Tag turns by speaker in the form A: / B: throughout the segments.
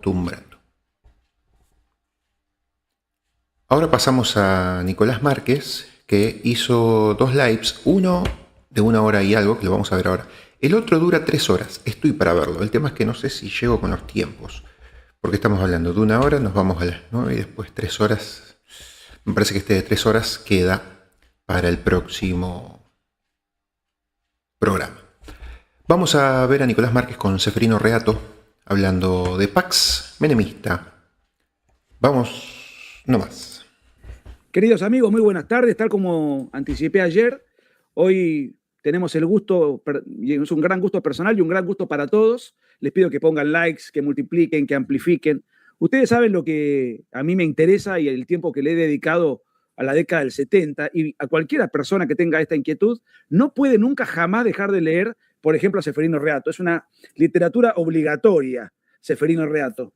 A: acostumbrando. Ahora pasamos a Nicolás Márquez, que hizo 2 lives, uno de 1 hora y algo, que lo vamos a ver ahora. El otro dura 3 horas, estoy para verlo. El tema es que no sé si llego con los tiempos, porque estamos hablando de 1 hora, nos vamos a las 9 y después 3 horas. Me parece que este de 3 horas queda para el próximo programa. Vamos a ver a Nicolás Márquez con Ceferino Reato, hablando de Pax Menemista. Vamos, no más.
B: Queridos amigos, muy buenas tardes. Tal como anticipé ayer, hoy tenemos el gusto, y es un gran gusto personal y un gran gusto para todos. Les pido que pongan likes, que multipliquen, que amplifiquen. Ustedes saben lo que a mí me interesa y el tiempo que le he dedicado a la década del 70, y a cualquiera persona que tenga esta inquietud no puede nunca jamás dejar de leer, por ejemplo, a Ceferino Reato. Es una literatura obligatoria, Ceferino Reato.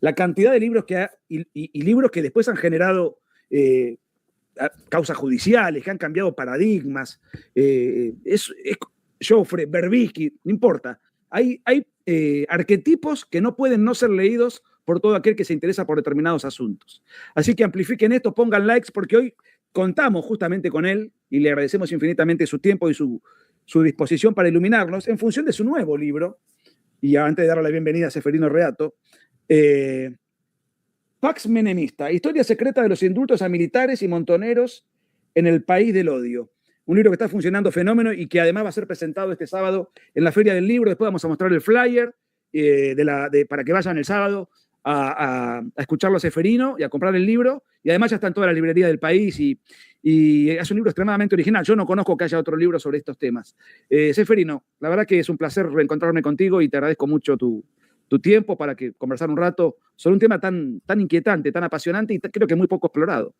B: La cantidad de libros que y libros que después han generado causas judiciales, que han cambiado paradigmas. Joffre, Berbisky, no importa. Hay arquetipos que no pueden no ser leídos por todo aquel que se interesa por determinados asuntos. Así que amplifiquen esto, pongan likes, porque hoy contamos justamente con él y le agradecemos infinitamente su tiempo y su disposición para iluminarnos en función de su nuevo libro. Y antes de darle la bienvenida a Ceferino Reato, Pax Menemista, historia secreta de los indultos a militares y montoneros en el país del odio. Un libro que está funcionando fenómeno y que además va a ser presentado este sábado en la Feria del Libro. Después vamos a mostrar el flyer para que vayan el sábado a escucharlo a Ceferino y a comprar el libro. Y además ya está en todas las librerías del país y es un libro extremadamente original. Yo no conozco que haya otro libro sobre estos temas. Ceferino, la verdad que es un placer reencontrarme contigo y te agradezco mucho tu tiempo para conversar un rato sobre un tema tan inquietante, tan apasionante y creo que muy poco explorado.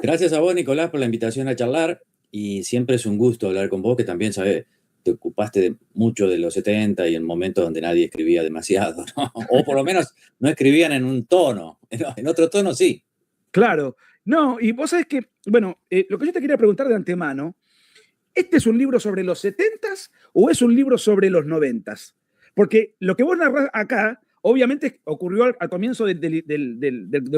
C: Gracias a vos, Nicolás, por la invitación a charlar, y siempre es un gusto hablar con vos, que también sabés, te ocupaste mucho de los 70 y en momentos donde nadie escribía demasiado, ¿no? O por lo menos no escribían en un tono, en otro tono sí.
B: Claro, no, y vos sabés que, bueno, lo que yo te quería preguntar de antemano, ¿este es un libro sobre los 70s o es un libro sobre los 90s? Porque lo que vos narrás acá, obviamente ocurrió al comienzo del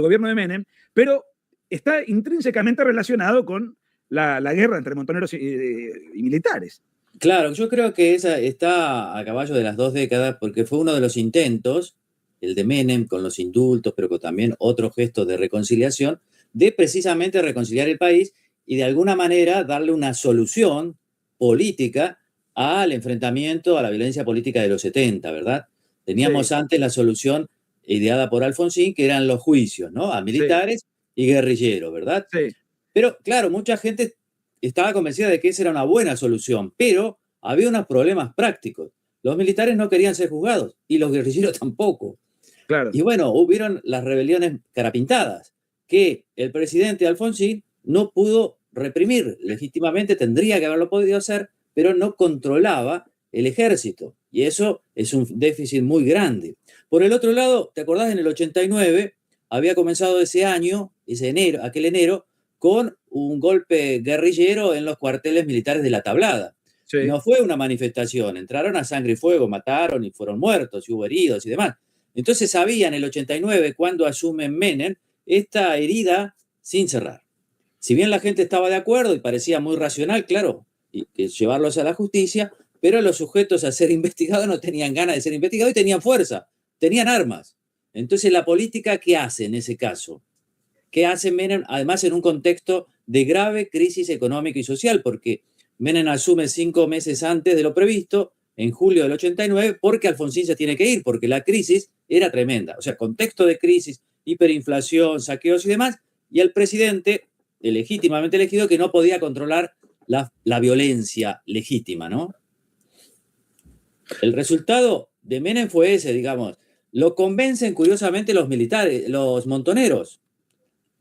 B: gobierno de Menem, pero está intrínsecamente relacionado con la guerra entre montoneros y militares.
C: Claro, yo creo que esa está a caballo de las 2 décadas, porque fue uno de los intentos, el de Menem con los indultos, pero con también otros gestos de reconciliación, de precisamente reconciliar el país y de alguna manera darle una solución política al enfrentamiento, a la violencia política de los 70, ¿verdad? Teníamos antes la solución ideada por Alfonsín, que eran los juicios, ¿no? A militares y guerrilleros, ¿verdad?
B: Sí.
C: Pero, claro, mucha gente estaba convencida de que esa era una buena solución, pero había unos problemas prácticos. Los militares no querían ser juzgados y los guerrilleros tampoco.
B: Claro.
C: Y bueno, hubieron las rebeliones carapintadas que el presidente Alfonsín no pudo reprimir. Legítimamente tendría que haberlo podido hacer, pero no controlaba el ejército. Y eso es un déficit muy grande. Por el otro lado, ¿te acordás? En el 89 había comenzado ese año, aquel enero, con un golpe guerrillero en los cuarteles militares de La Tablada.
B: Sí.
C: No fue una manifestación, entraron a sangre y fuego, mataron y fueron muertos y hubo heridos y demás. Entonces sabía en el 89, cuando asume Menem, esta herida sin cerrar. Si bien la gente estaba de acuerdo y parecía muy racional, claro, y que llevarlos a la justicia, pero los sujetos a ser investigados no tenían ganas de ser investigados y tenían fuerza, tenían armas. Entonces la política, ¿qué hace en ese caso? ¿Qué hace Menem? Además, en un contexto de grave crisis económica y social, porque Menem asume 5 meses antes de lo previsto, en julio del 89, porque Alfonsín se tiene que ir, porque la crisis era tremenda. O sea, contexto de crisis, hiperinflación, saqueos y demás, y el presidente, legítimamente elegido, que no podía controlar la violencia legítima, ¿no? El resultado de Menem fue ese, digamos. Lo convencen, curiosamente, los militares, los montoneros.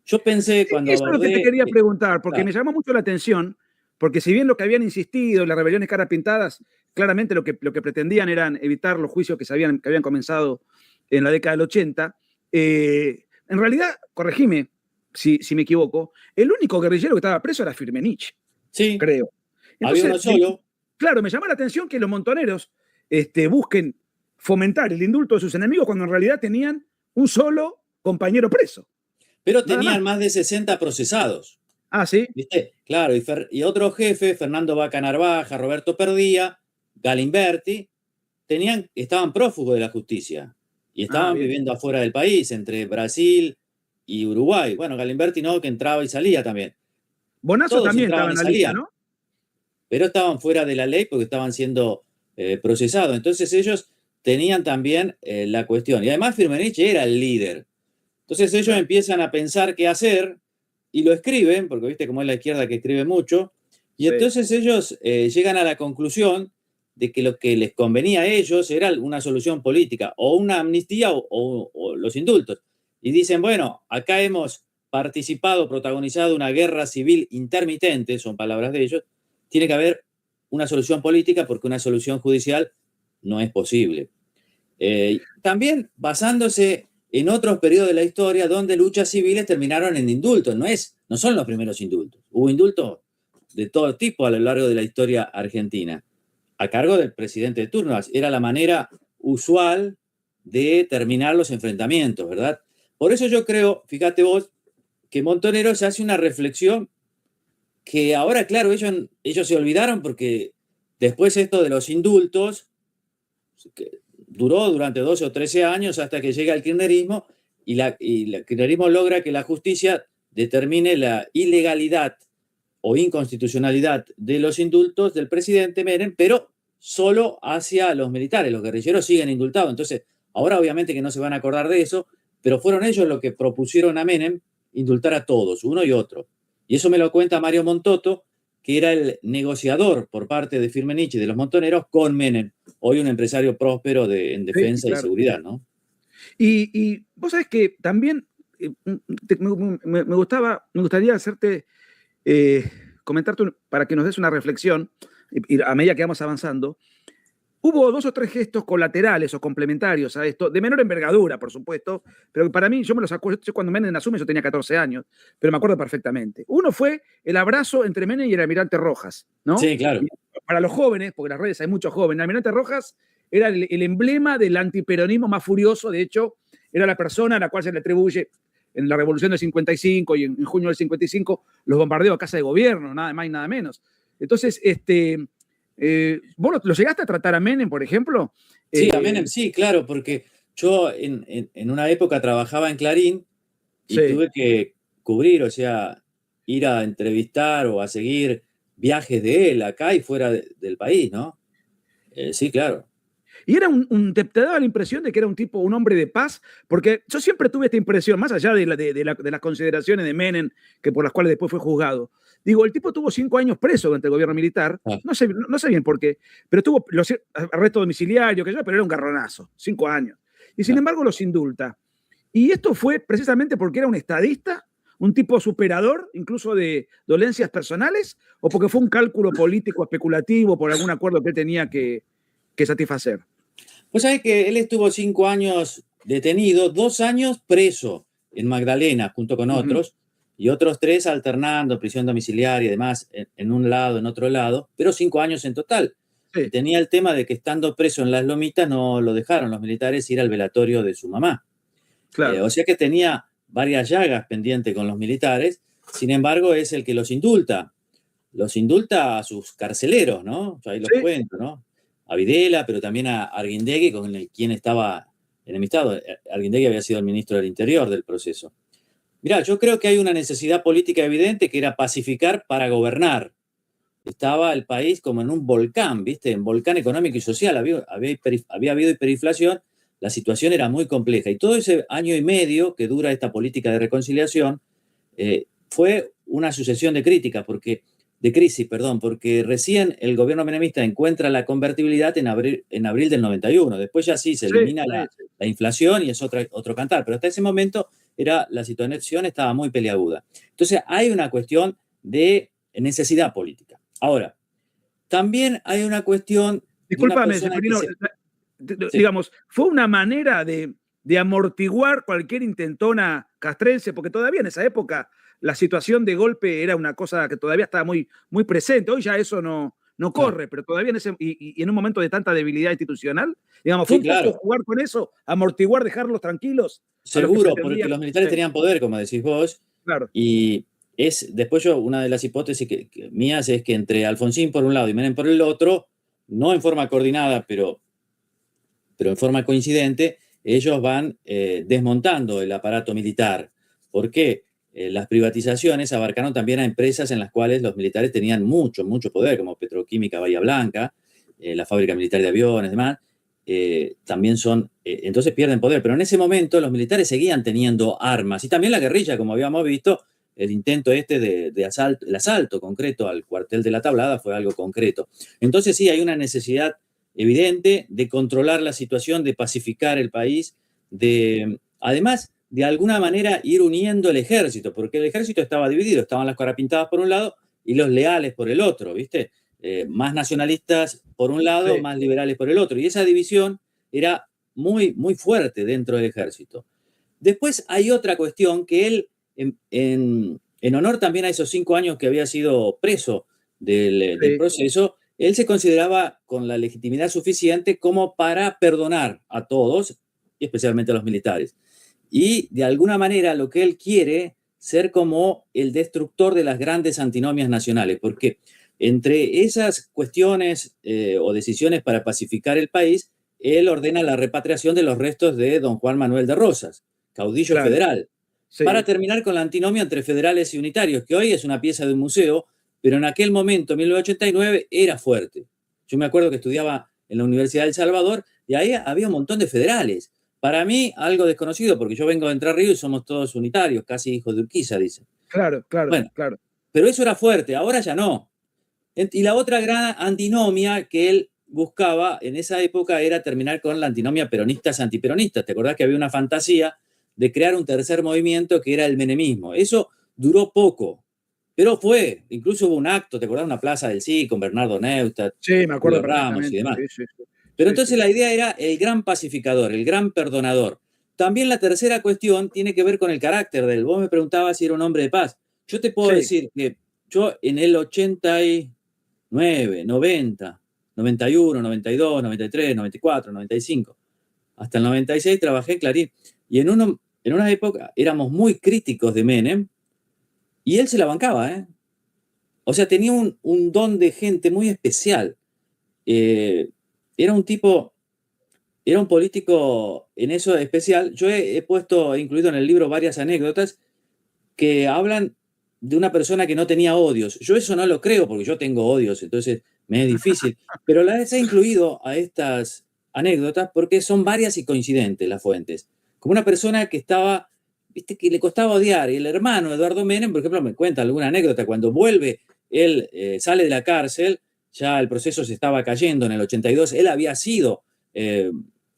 C: Yo pensé cuando
B: eso es lo que te quería preguntar, porque me llamó mucho la atención, porque si bien lo que habían insistido, las rebeliones caras pintadas, claramente lo que pretendían eran evitar los juicios que habían comenzado en la década del 80, en realidad, corregime si me equivoco, el único guerrillero que estaba preso era Firmenich.
C: Sí,
B: creo.
C: Entonces, había uno solo.
B: Claro, me llamó la atención que los montoneros busquen fomentar el indulto de sus enemigos cuando en realidad tenían un solo compañero preso.
C: Pero
B: Nada
C: tenían
B: más.
C: más de 60 procesados.
B: Ah, sí.
C: ¿Viste? Claro, y otros jefes, Fernando Vaca Narvaja, Roberto Perdía, Galimberti, estaban prófugos de la justicia y estaban
B: Bien.
C: viviendo afuera del país, entre Brasil y Uruguay. Bueno, Galimberti no, que entraba y salía también.
B: Bonazo
C: Todos
B: también estaba
C: entraban
B: en
C: y
B: la lista,
C: salían,
B: ¿no?
C: pero estaban fuera de la ley porque estaban siendo procesados. Entonces ellos tenían también la cuestión. Y además Firmenich era el líder. Entonces ellos
B: Claro.
C: empiezan a pensar qué hacer y lo escriben, porque viste cómo es la izquierda que escribe mucho, y
B: Sí.
C: entonces ellos llegan a la conclusión de que lo que les convenía a ellos era una solución política, o una amnistía o los indultos. Y dicen, bueno, acá hemos participado, protagonizado una guerra civil intermitente, son palabras de ellos, tiene que haber una solución política porque una solución judicial no es posible. También basándose en otros periodos de la historia donde luchas civiles terminaron en indultos. No son los primeros indultos. Hubo indultos de todo tipo a lo largo de la historia argentina, a cargo del presidente de turno. Era la manera usual de terminar los enfrentamientos, ¿verdad? Por eso yo creo, fíjate vos, que Montoneros hace una reflexión que ahora, claro, ellos se olvidaron porque después esto de los indultos duró durante 12 o 13 años hasta que llega el kirchnerismo y el kirchnerismo logra que la justicia determine la ilegalidad o inconstitucionalidad de los indultos del presidente Menem, pero solo hacia los militares. Los guerrilleros siguen indultados. Entonces, ahora obviamente que no se van a acordar de eso, pero fueron ellos los que propusieron a Menem indultar a todos, uno y otro. Y eso me lo cuenta Mario Montoto, que era el negociador por parte de Firmenich y de los Montoneros con Menem, hoy un empresario próspero en defensa
B: Sí, claro.
C: y seguridad, ¿no?
B: Y vos sabés que también me gustaría hacerte, comentarte para que nos des una reflexión, y a medida que vamos avanzando. Hubo 2 o 3 gestos colaterales o complementarios a esto, de menor envergadura, por supuesto, pero para mí, yo me los acuerdo, cuando Menem asume, yo tenía 14 años, pero me acuerdo perfectamente. Uno fue el abrazo entre Menem y el almirante Rojas, ¿no?
C: Sí, claro.
B: Y para los jóvenes, porque en las redes hay muchos jóvenes, el almirante Rojas era el emblema del antiperonismo más furioso. De hecho, era la persona a la cual se le atribuye en la Revolución del 55 y en junio del 55 los bombardeos a casa de gobierno, nada más y nada menos. Entonces, ¿vos lo llegaste a tratar a Menem, por ejemplo?
C: Sí, a Menem sí, claro, porque yo en una época trabajaba en Clarín y
B: Sí.
C: tuve que cubrir, o sea, ir a entrevistar o a seguir viajes de él acá y fuera del país, ¿no? Sí, claro.
B: Y era te daba la impresión de que era un tipo, un hombre de paz, porque yo siempre tuve esta impresión, más allá de las consideraciones de Menem, que por las cuales después fue juzgado. Digo, el tipo tuvo 5 años preso durante el gobierno militar, no sé bien por qué, pero tuvo arresto domiciliario, pero era un garronazo, 5 años. Y sin embargo los indulta. Y esto fue precisamente porque era un estadista, un tipo superador, incluso de dolencias personales, o porque fue un cálculo político especulativo por algún acuerdo que él tenía que satisfacer.
C: Pues sabés que él estuvo 5 años detenido, 2 años preso en Magdalena junto con otros, y otros 3 alternando, prisión domiciliaria y demás, en un lado, en otro lado, pero 5 años en total. Sí. Y tenía el tema de que estando preso en Las Lomitas no lo dejaron los militares ir al velatorio de su mamá. Claro. O sea que tenía varias llagas pendientes con los militares, sin embargo es el que los indulta a sus carceleros, ¿no? O sea, ahí los cuento, ¿no? A Videla, pero también a Arguindegui, con quien estaba enemistado. Arguindegui había sido el ministro del Interior del proceso. Mirá, yo creo que hay una necesidad política evidente que era pacificar para gobernar. Estaba el país como en un volcán, ¿viste? En volcán económico y social. Había habido hiperinflación, la situación era muy compleja. Y todo ese año y medio que dura esta política de reconciliación fue una sucesión de críticas, porque recién el gobierno menemista encuentra la convertibilidad en abril del 91. Después ya sí se elimina la inflación y es otro cantar, pero hasta ese momento la situación estaba muy peliaguda. Entonces hay una cuestión de necesidad política. Ahora, también hay una cuestión...
B: Discúlpame, Seferino, digamos, fue una manera de amortiguar cualquier intentona castrense, porque todavía en esa época la situación de golpe era una cosa que todavía estaba muy, muy presente. Hoy ya eso no no
C: Claro.
B: corre, pero todavía y en un momento de tanta debilidad institucional, digamos, fue
C: Sí,
B: un poco
C: claro.
B: jugar con eso, amortiguar, dejarlos tranquilos a los que
C: Seguro, porque
B: pretendían.
C: los militares
B: Sí,
C: tenían poder, como decís vos,
B: claro,
C: y después una de las hipótesis mías es que entre Alfonsín por un lado y Menem por el otro, no en forma coordinada, pero en forma coincidente, ellos van desmontando el aparato militar. ¿Por qué? Las privatizaciones abarcaron también a empresas en las cuales los militares tenían mucho, mucho poder, como Petroquímica Bahía Blanca, la fábrica militar de aviones, demás. También entonces pierden poder, pero en ese momento los militares seguían teniendo armas y también la guerrilla, como habíamos visto, el intento de asalto, el asalto concreto al cuartel de la Tablada fue algo concreto. Entonces sí, hay una necesidad evidente de controlar la situación, de pacificar el país, además, de alguna manera ir uniendo el ejército, porque el ejército estaba dividido, estaban las carapintadas por un lado y los leales por el otro, ¿viste? Más nacionalistas por un lado,
B: sí,
C: más liberales por el otro, y esa división era muy, muy fuerte dentro del ejército. Después hay otra cuestión que él, en honor también a esos 5 años que había sido preso del
B: sí,
C: proceso, él se consideraba con la legitimidad suficiente como para perdonar a todos, y especialmente a los militares. Y de alguna manera lo que él quiere ser como el destructor de las grandes antinomias nacionales, porque entre esas cuestiones o decisiones para pacificar el país, él ordena la repatriación de los restos de don Juan Manuel de Rosas, caudillo
B: claro,
C: federal, para
B: sí,
C: terminar con la antinomia entre federales y unitarios, que hoy es una pieza de un museo, pero en aquel momento, 1989, era fuerte. Yo me acuerdo que estudiaba en la Universidad de El Salvador y ahí había un montón de federales. Para mí, algo desconocido, porque yo vengo de Entre Ríos y somos todos unitarios, casi hijos de Urquiza, dicen.
B: claro, claro,
C: Bueno,
B: claro.
C: pero eso era fuerte, ahora ya no. Y la otra gran antinomia que él buscaba en esa época era terminar con la antinomia peronistas-antiperonistas. ¿Te acordás que había una fantasía de crear un tercer movimiento que era el menemismo? Eso duró poco, pero incluso hubo un acto, ¿te acordás? Una plaza del Sí con Bernardo Neustadt,
B: Sí, me acuerdo
C: Julio Ramos y
B: perfectamente.
C: demás.
B: Sí, sí, sí.
C: Pero
B: Sí, sí.
C: entonces la idea era el gran pacificador, el gran perdonador. También la tercera cuestión tiene que ver con el carácter de él. Vos me preguntabas si era un hombre de paz. Yo te puedo
B: Sí,
C: decir que yo en el 89, 90, 91, 92, 93, 94, 95, hasta el 96 trabajé en Clarín. Y en una época éramos muy críticos de Menem y él se la bancaba, ¿eh? O sea, tenía un don de gente muy especial. Eh, era un tipo, era un político en eso especial. Yo he incluido en el libro varias anécdotas que hablan de una persona que no tenía odios. Yo eso no lo creo porque yo tengo odios, entonces me es difícil. Pero las he incluido a estas anécdotas porque son varias y coincidentes las fuentes. Como una persona que estaba, viste, que le costaba odiar. Y el hermano Eduardo Menem, por ejemplo, me cuenta alguna anécdota. Cuando vuelve, él sale de la cárcel, ya el proceso se estaba cayendo en el 82. Él había sido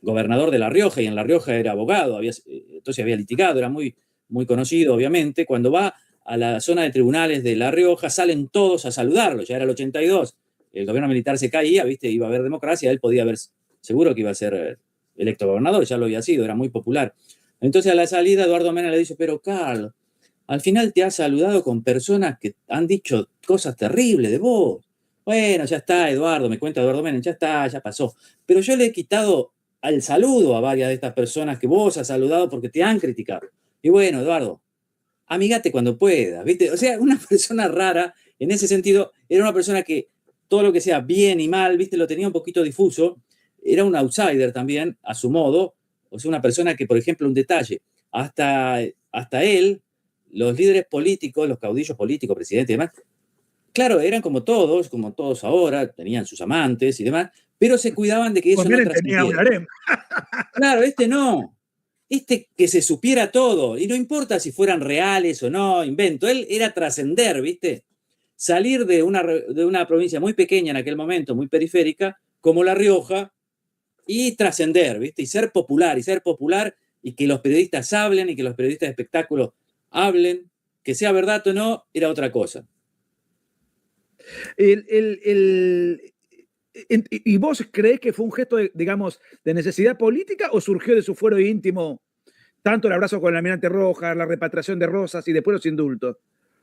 C: gobernador de La Rioja y en La Rioja era abogado, entonces había litigado, era muy, muy conocido, obviamente. Cuando va a la zona de tribunales de La Rioja, salen todos a saludarlo. Ya era el 82, el gobierno militar se caía, ¿viste? Iba a haber democracia, él podía haber, seguro que iba a ser electo gobernador, ya lo había sido, era muy popular. Entonces a la salida Eduardo Mena le dice, pero Carlos, al final te has saludado con personas que han dicho cosas terribles de vos. Bueno, ya está, Eduardo, me cuenta Eduardo Menem, ya está, ya pasó. Pero yo le he quitado al saludo a varias de estas personas que vos has saludado porque te han criticado. Y bueno, Eduardo, amígate cuando puedas, ¿viste? O sea, una persona rara, en ese sentido, era una persona que todo lo que sea bien y mal, ¿viste? Lo tenía un poquito difuso. Era un outsider también, a su modo. O sea, una persona que, por ejemplo, un detalle, hasta él, los líderes políticos, los caudillos políticos, presidentes y demás, claro, eran como todos ahora, tenían sus amantes y demás, pero se cuidaban de que eso no
B: Menem tenía un
C: trascendiera.
B: harem.
C: Claro, este no. Este que se supiera todo, y no importa si fueran reales o no, invento. Él era trascender, ¿viste? Salir de una provincia muy pequeña en aquel momento, muy periférica, como La Rioja, y trascender, ¿viste? Y ser popular, y que los periodistas hablen, y que los periodistas de espectáculo hablen, que sea verdad o no, era otra cosa.
B: El, el, el, ¿Y vos creés que fue un gesto, digamos, de necesidad política o surgió de su fuero íntimo, tanto el abrazo con el almirante Rojas, la repatriación de Rosas y después los indultos?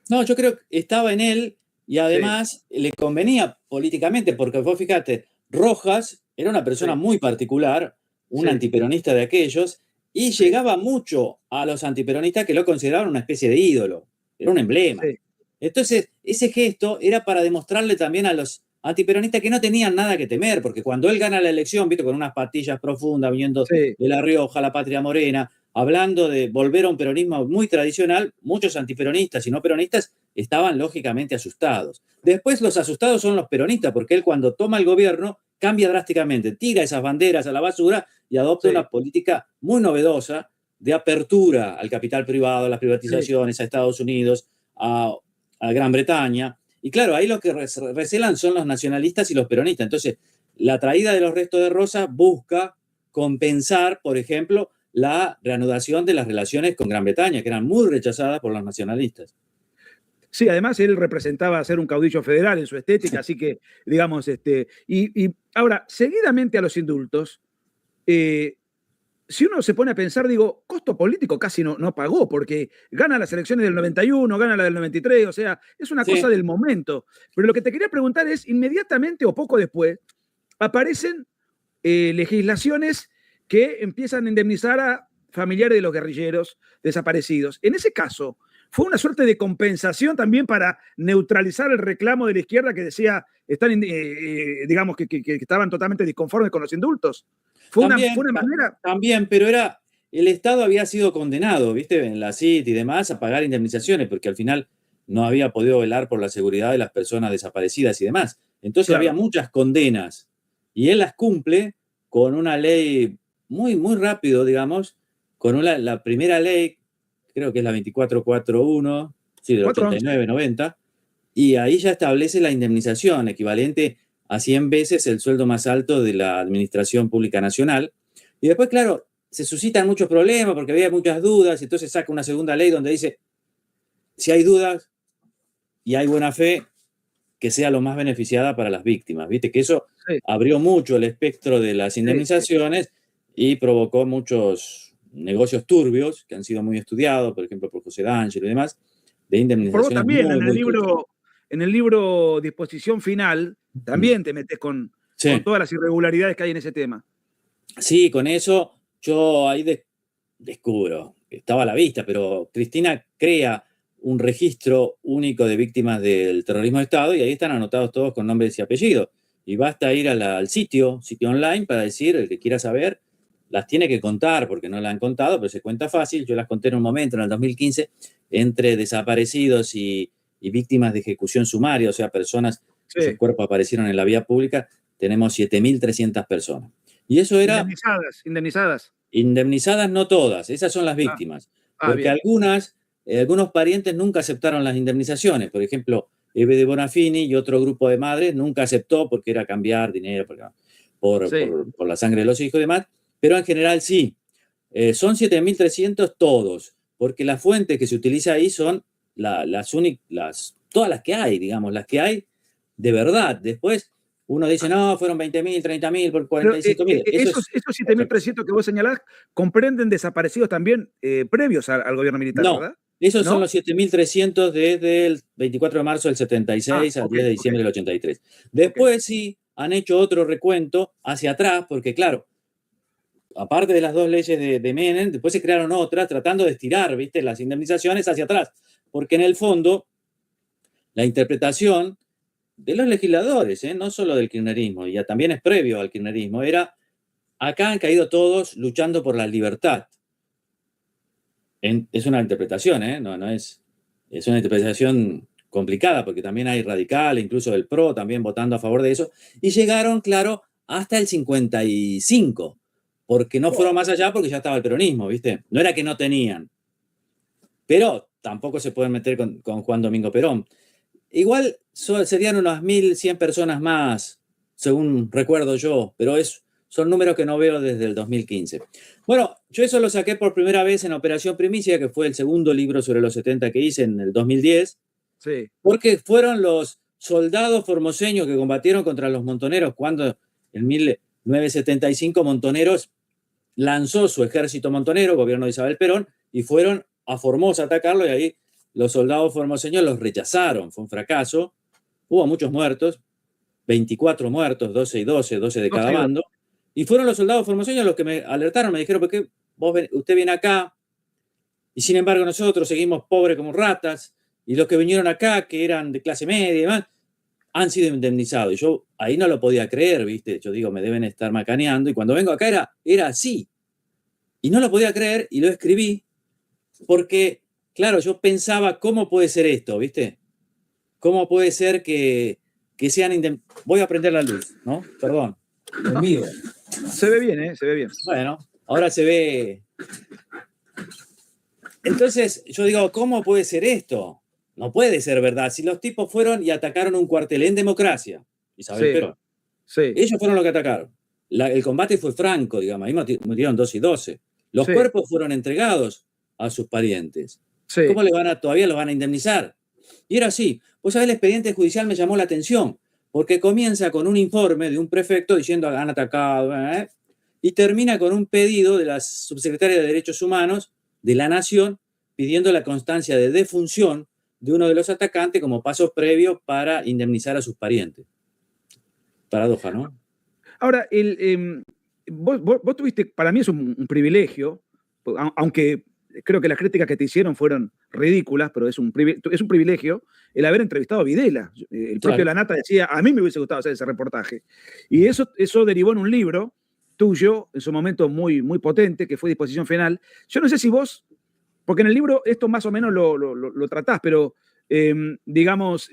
C: No, yo creo que estaba en él y además le convenía políticamente, porque vos fíjate, Rojas era una persona
B: Sí.
C: muy particular, un
B: Sí.
C: antiperonista de aquellos, y
B: Sí.
C: llegaba mucho a los antiperonistas que lo consideraban una especie de ídolo, era un emblema.
B: Sí.
C: Entonces, ese gesto era para demostrarle también a los antiperonistas que no tenían nada que temer, porque cuando él gana la elección, ¿viste? Con unas patillas profundas, viniendo
B: Sí.
C: de La Rioja, la Patria Morena, hablando de volver a un peronismo muy tradicional, muchos antiperonistas y no peronistas estaban lógicamente asustados. Después los asustados son los peronistas, porque él cuando toma el gobierno cambia drásticamente, tira esas banderas a la basura y adopta
B: Sí.
C: una política muy novedosa de apertura al capital privado, a las privatizaciones, a Estados Unidos, a Gran Bretaña. Y claro, ahí lo que recelan son los nacionalistas y los peronistas. Entonces, la traída de los restos de Rosas busca compensar, por ejemplo, la reanudación de las relaciones con Gran Bretaña, que eran muy rechazadas por los nacionalistas.
B: Sí, además él representaba ser un caudillo federal en su estética, así que, digamos, y ahora, seguidamente a los indultos, si uno se pone a pensar, digo, costo político casi no pagó, porque gana las elecciones del 91, gana la del 93, o sea, es una cosa
C: Sí.
B: del momento. Pero lo que te quería preguntar es, inmediatamente o poco después, aparecen legislaciones que empiezan a indemnizar a familiares de los guerrilleros desaparecidos. En ese caso, fue una suerte de compensación también para neutralizar el reclamo de la izquierda que decía, digamos, que estaban totalmente disconformes con los indultos. Fue una manera.
C: También, pero el Estado había sido condenado, ¿viste? En la CIT y demás, a pagar indemnizaciones, porque al final no había podido velar por la seguridad de las personas desaparecidas y demás. Entonces
B: Claro.
C: había muchas condenas y él las cumple con una ley muy rápido, digamos, con la primera ley, creo que es la 2441, sí, del
B: 411.
C: 89-90, y ahí ya establece la indemnización equivalente a 100 veces el sueldo más alto de la Administración Pública Nacional. Y después, claro, se suscitan muchos problemas porque había muchas dudas, y entonces saca una segunda ley donde dice, si hay dudas y hay buena fe, que sea lo más beneficiada para las víctimas. Viste que eso
B: Sí,
C: abrió mucho el espectro de las
B: sí.
C: indemnizaciones y provocó muchos negocios turbios que han sido muy estudiados, por ejemplo, por José D'Angelo y demás, de
B: Por vos
C: indemnizaciones
B: también,
C: muy turbias.
B: en el libro Disposición Final, también te metes con
C: Sí.
B: todas las irregularidades que hay en ese tema.
C: Sí, con eso yo ahí descubro, estaba a la vista, pero Cristina crea un registro único de víctimas del terrorismo de Estado y ahí están anotados todos con nombres y apellidos. Y basta ir al sitio online para decir, el que quiera saber, las tiene que contar, porque no la han contado, pero se cuenta fácil. Yo las conté en un momento, en el 2015, entre desaparecidos y víctimas de ejecución sumaria, o sea, personas cuyos
B: Sí.
C: cuerpos aparecieron en la vía pública, tenemos 7.300 personas. Y eso era
B: Indemnizadas.
C: indemnizadas, no todas, esas son las víctimas, porque
B: Bien.
C: algunos parientes nunca aceptaron las indemnizaciones. Por ejemplo, Eve de Bonafini y otro grupo de madres nunca aceptó porque era cambiar dinero
B: Sí.
C: por la sangre de los hijos y demás, pero en general sí. Son 7.300 todos, porque las fuentes que se utiliza ahí son todas las que hay, digamos, las que hay de verdad. Después uno dice, no, fueron 20.000, 30.000, por
B: Pero
C: 45.000. Eso
B: esos
C: es otra cosa.
B: 7.300 que vos señalás comprenden desaparecidos también previos al gobierno militar,
C: No,
B: ¿verdad?
C: esos son
B: ¿No?
C: los 7.300 desde el 24 de marzo del 76 al
B: Ok,
C: 10 de
B: ok,
C: diciembre del 83.
B: ok.
C: Después sí han hecho otro recuento hacia atrás, porque claro, aparte de las dos leyes de Menem, después se crearon otras tratando de estirar, ¿viste?, las indemnizaciones hacia atrás, porque en el fondo la interpretación de los legisladores, no solo del kirchnerismo, y ya también es previo al kirchnerismo, era, acá han caído todos luchando por la libertad. Es una interpretación, no es una interpretación complicada, porque también hay radicales, incluso del PRO, también votando a favor de eso, y llegaron, claro, hasta el 55, porque no fueron más allá porque ya estaba el peronismo, ¿viste? No era que no tenían, pero tampoco se pueden meter con Juan Domingo Perón. Igual serían unas 1.100 personas más, según recuerdo yo, pero son números que no veo desde el 2015. Bueno, yo eso lo saqué por primera vez en Operación Primicia, que fue el segundo libro sobre los 70 que hice en el 2010,
B: Sí.
C: porque fueron los soldados formoseños que combatieron contra los montoneros cuando en 1975 Montoneros lanzó su ejército montonero, gobierno de Isabel Perón, y fueron a Formosa a atacarlo, y ahí los soldados formoseños los rechazaron, fue un fracaso, hubo muchos muertos, 24 muertos, 12 y 12, 12 de cada
B: 12 y 12.
C: bando, y fueron los soldados formoseños los que me alertaron, me dijeron, ¿por qué usted viene acá? Y sin embargo nosotros seguimos pobres como ratas, y los que vinieron acá, que eran de clase media y demás, han sido indemnizados. Y yo ahí no lo podía creer, ¿viste? Yo digo, me deben estar macaneando, y cuando vengo acá era así. Y no lo podía creer, y lo escribí, porque, claro, yo pensaba, ¿cómo puede ser esto, viste? ¿Cómo puede ser que sean indemnizados? Voy a prender la luz, ¿no? Perdón. En vivo.
B: Se ve bien, ¿eh? Se ve bien.
C: Bueno, ahora se ve. Entonces, yo digo, ¿cómo puede ser esto? No puede ser verdad. Si los tipos fueron y atacaron un cuartel en democracia, Isabel
B: Sí.
C: Perón,
B: Sí.
C: ellos fueron los que atacaron. El combate fue franco, digamos, ahí murieron 12 y 12. Los
B: Sí.
C: cuerpos fueron entregados a sus parientes.
B: Sí.
C: ¿Cómo todavía los van a indemnizar? Y era así. Vos sabés, el expediente judicial me llamó la atención, porque comienza con un informe de un prefecto diciendo han atacado, y termina con un pedido de la subsecretaria de Derechos Humanos de la Nación pidiendo la constancia de defunción de uno de los atacantes como paso previo para indemnizar a sus parientes. Paradoja, ¿no?
B: Ahora, vos tuviste, para mí es un privilegio, aunque creo que las críticas que te hicieron fueron ridículas, pero es un privilegio el haber entrevistado a Videla. El propio Lanata decía, a mí me hubiese gustado hacer ese reportaje. Y eso derivó en un libro tuyo, en su momento muy, muy potente, que fue Disposición Final. Yo no sé si vos, porque en el libro esto más o menos lo tratás, pero digamos,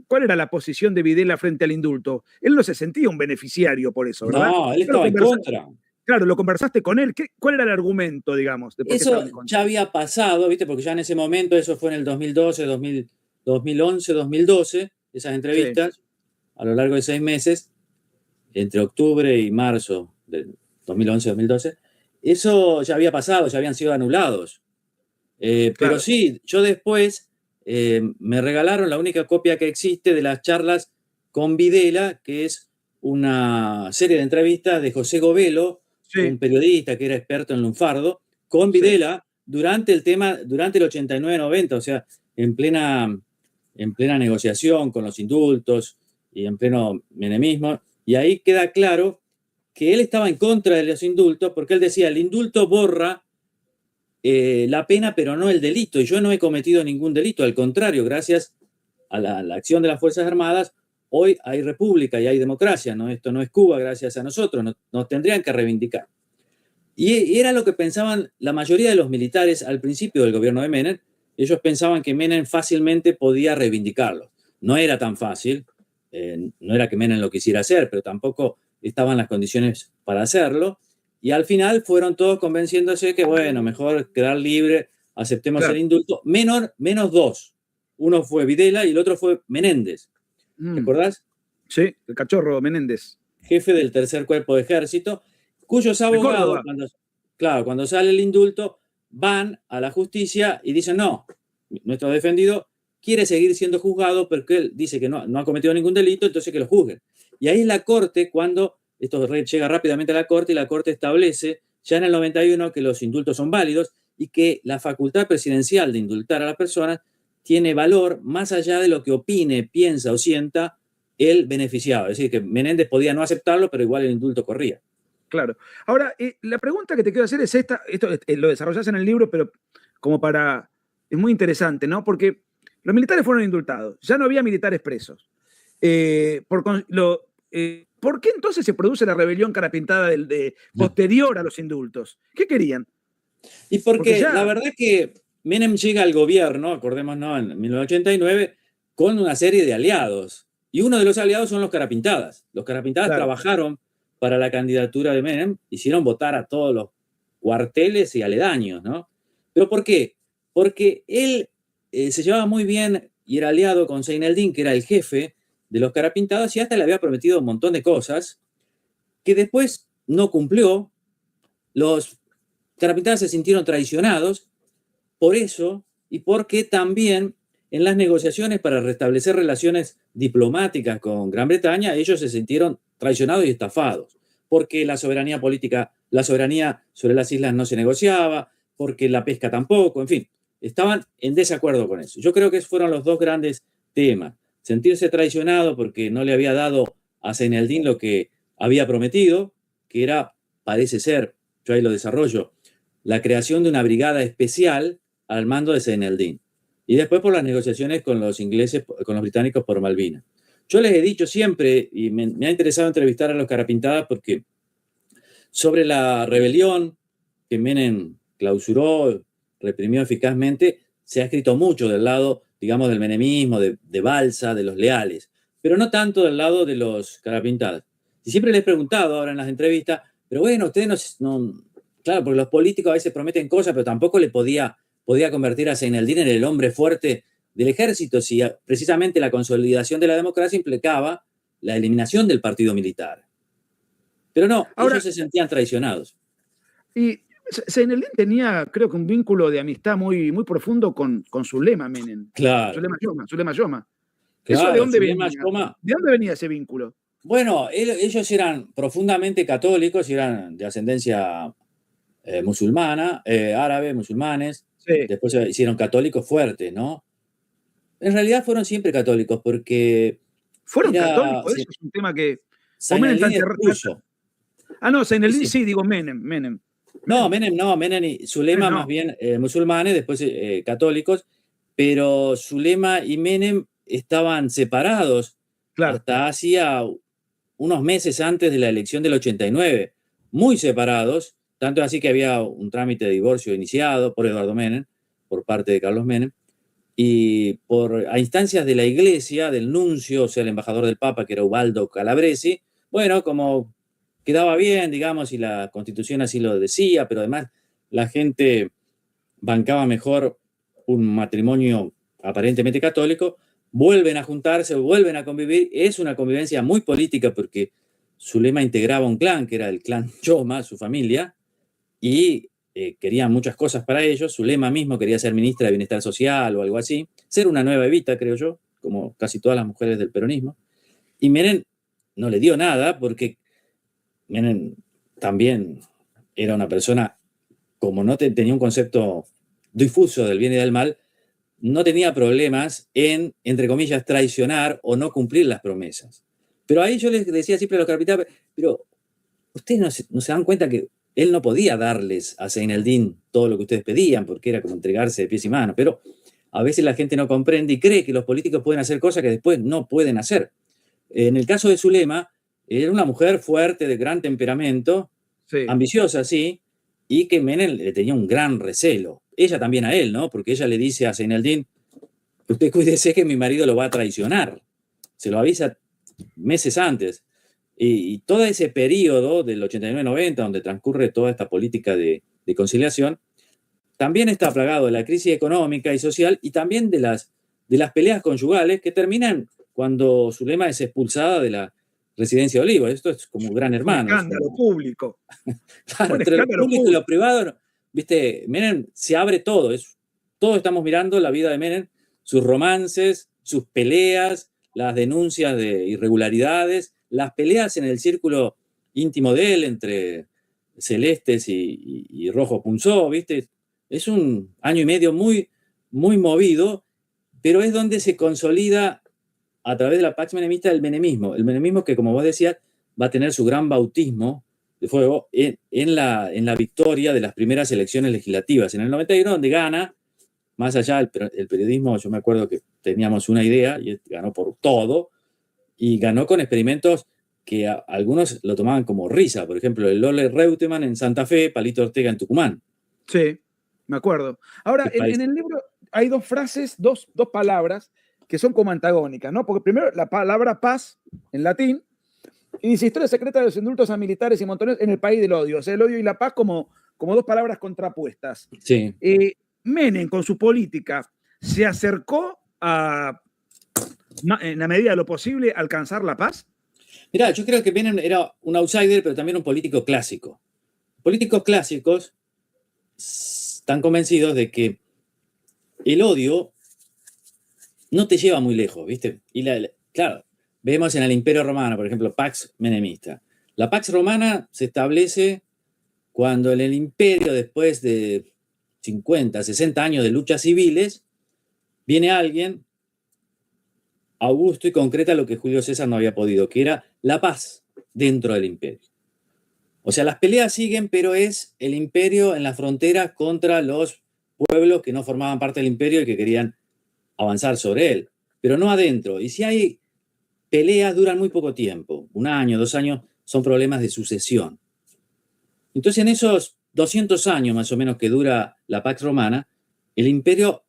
B: ¿cuál era la posición de Videla frente al indulto? Él no se sentía un beneficiario por eso, ¿verdad?
C: No, él estaba en contra.
B: Claro, lo conversaste con él. ¿Cuál era el argumento, digamos? De por qué
C: eso ya había pasado, ¿viste? Porque ya en ese momento, eso fue en el 2012, 2011, 2012, esas entrevistas, sí, a lo largo de 6 meses, entre octubre y marzo del 2011-2012, eso ya había pasado, ya habían sido anulados. Claro. Pero sí, yo después me regalaron la única copia que existe de las charlas con Videla, que es una serie de entrevistas de José Govelo, sí, un periodista que era experto en lunfardo, con Videla, sí, durante el 89-90, o sea, en plena negociación con los indultos y en pleno menemismo. Y ahí queda claro que él estaba en contra de los indultos porque él decía, el indulto borra la pena, pero no el delito. Y yo no he cometido ningún delito. Al contrario, gracias a la acción de las Fuerzas Armadas, hoy hay república y hay democracia, ¿no? Esto no es Cuba, gracias a nosotros, nos tendrían que reivindicar. Y era lo que pensaban la mayoría de los militares al principio del gobierno de Menem. Ellos pensaban que Menem fácilmente podía reivindicarlo. No era tan fácil, no era que Menem lo quisiera hacer, pero tampoco estaban las condiciones para hacerlo. Y al final fueron todos convenciéndose que, bueno, mejor quedar libre, aceptemos el indulto. Menos dos. Uno fue Videla y el otro fue Menéndez. ¿Te acordás?
B: Sí, el cachorro Menéndez.
C: Jefe del tercer cuerpo de ejército, cuyos abogados, cuando sale el indulto, van a la justicia y dicen, no, nuestro defendido quiere seguir siendo juzgado porque él dice que no ha cometido ningún delito, entonces que lo juzguen. Y ahí es la Corte, cuando esto llega rápidamente a la Corte, y la Corte establece ya en el 91 que los indultos son válidos y que la facultad presidencial de indultar a las personas tiene valor más allá de lo que opine, piensa o sienta el beneficiado. Es decir, que Menéndez podía no aceptarlo, pero igual el indulto corría.
B: Claro. Ahora, la pregunta que te quiero hacer es esta, esto lo desarrollás en el libro, pero como para... Es muy interesante, ¿no? Porque los militares fueron indultados, ya no había militares presos. ¿Por qué entonces se produce la rebelión carapintada posterior a los indultos? ¿Qué querían?
C: Y porque la verdad es que Menem llega al gobierno, acordémonos, en 1989, con una serie de aliados. Y uno de los aliados son los carapintadas. Los carapintadas trabajaron para la candidatura de Menem, hicieron votar a todos los cuarteles y aledaños, ¿no? ¿Pero por qué? Porque él se llevaba muy bien y era aliado con Zaineldin, que era el jefe de los carapintados, y hasta le había prometido un montón de cosas que después no cumplió. Los carapintadas se sintieron traicionados por eso y porque también en las negociaciones para restablecer relaciones diplomáticas con Gran Bretaña, ellos se sintieron traicionados y estafados, porque la soberanía política, la soberanía sobre las islas no se negociaba, porque la pesca tampoco, en fin, estaban en desacuerdo con eso. Yo creo que esos fueron los dos grandes temas. sentirse traicionado porque no le había dado a Zaineldin lo que había prometido, que era, parece ser, yo ahí lo desarrollo, la creación de una brigada especial al mando de Zaineldin. Y después por las negociaciones con los ingleses, con los británicos por Malvinas. Yo les he dicho siempre, y me ha interesado entrevistar a los Carapintadas porque sobre la rebelión que Menem clausuró, reprimió eficazmente, se ha escrito mucho del lado, digamos, del menemismo, de Balsa, de los leales, pero no tanto del lado de los Carapintadas. Y siempre les he preguntado ahora en las entrevistas, pero bueno, ustedes no, claro, porque los políticos a veces prometen cosas, pero tampoco le podía convertir a Zaineldin en el hombre fuerte del ejército, si precisamente la consolidación de la democracia implicaba la eliminación del partido militar. Pero no,
B: Ahora,
C: ellos se sentían traicionados.
B: y Zaineldin tenía, creo que un vínculo de amistad muy, muy profundo con Zulema Menem.
C: Claro.
B: Zulema Yoma.
C: Claro,
B: ¿Eso de dónde
C: Zulema
B: venía?
C: Yoma.
B: ¿De dónde venía ese vínculo?
C: Bueno, ellos eran profundamente católicos, eran de ascendencia musulmana, árabe, musulmanes.
B: Sí.
C: Después se hicieron católicos fuertes, ¿no? En realidad fueron siempre católicos porque...
B: ¿Fueron católicos? Eso es un tema que...
C: Zaineldin es ruso.
B: Ah, no, Zaineldin sí, digo Menem.
C: No, Menem y Zulema más bien musulmanes, después católicos, pero Zulema y Menem estaban separados hasta hacía unos meses antes de la elección del 89, muy separados, tanto así que había un trámite de divorcio iniciado por Eduardo Menem, por parte de Carlos Menem, y a instancias de la iglesia, del nuncio, o sea, el embajador del Papa, que era Ubaldo Calabresi, bueno, como quedaba bien, digamos, y la Constitución así lo decía, pero además la gente bancaba mejor un matrimonio aparentemente católico, vuelven a juntarse, vuelven a convivir. Es una convivencia muy política porque Zulema integraba un clan, que era el clan Yoma, su familia, y querían muchas cosas para ellos. Zulema mismo quería ser ministra de Bienestar Social o algo así, ser una nueva Evita, creo yo, como casi todas las mujeres del peronismo. Y Menem no le dio nada porque Menem también era una persona, como no tenía un concepto difuso del bien y del mal, no tenía problemas en, entre comillas, traicionar o no cumplir las promesas. Pero ahí yo les decía siempre a los Carapintadas, pero ustedes no se dan cuenta que él no podía darles a Zaineldin todo lo que ustedes pedían, porque era como entregarse de pies y manos. Pero a veces la gente no comprende y cree que los políticos pueden hacer cosas que después no pueden hacer. En el caso de Zulema, era una mujer fuerte, de gran temperamento, ambiciosa, sí, y que Menem le tenía un gran recelo. Ella también a él, ¿no? Porque ella le dice a Zaineldin, usted cuídese que mi marido lo va a traicionar. Se lo avisa meses antes. Y todo ese periodo del 89-90, donde transcurre toda esta política de conciliación, también está plagado de la crisis económica y social y también de las peleas conyugales que terminan cuando Zulema es expulsada de la residencia de Olivos. Esto es como un gran hermano.
B: Un escándalo público.
C: Claro, entre lo público y lo privado, viste, Menem se abre todo. Todos estamos mirando la vida de Menem, sus romances, sus peleas, las denuncias de irregularidades, las peleas en el círculo íntimo de él entre celestes y rojo punzó, ¿viste? Es un año y medio muy, muy movido, pero es donde se consolida a través de la Pax Menemista el menemismo que, como vos decías, va a tener su gran bautismo de fuego en la victoria de las primeras elecciones legislativas. En el 91, donde gana, más allá del periodismo, yo me acuerdo que teníamos una idea, y ganó por todo, y ganó con experimentos que algunos lo tomaban como risa. Por ejemplo, el Lole Reutemann en Santa Fe, Palito Ortega en Tucumán.
B: Sí, me acuerdo. Ahora, en el libro hay dos frases, dos palabras que son como antagónicas, ¿no? Porque primero la palabra paz, en latín, y dice historia secreta de los indultos a militares y montoneros en el país del odio. O sea, el odio y la paz como dos palabras contrapuestas.
C: Sí.
B: Menem, con su política, se acercó a, en la medida de lo posible, a alcanzar la paz.
C: Mirá, yo creo que Menem era un outsider, pero también un político clásico. Políticos clásicos están convencidos de que el odio no te lleva muy lejos, ¿viste? Y claro, vemos en el Imperio Romano, por ejemplo, Pax Menemista. La Pax Romana se establece cuando en el Imperio, después de 50, 60 años de luchas civiles, viene alguien Augusto y concreta lo que Julio César no había podido, que era la paz dentro del imperio. O sea, las peleas siguen, pero es el imperio en las fronteras contra los pueblos que no formaban parte del imperio y que querían avanzar sobre él, pero no adentro. Y si hay peleas, duran muy poco tiempo, 1 año, 2 años, son problemas de sucesión. Entonces, en esos 200 años más o menos que dura la Pax Romana, el imperio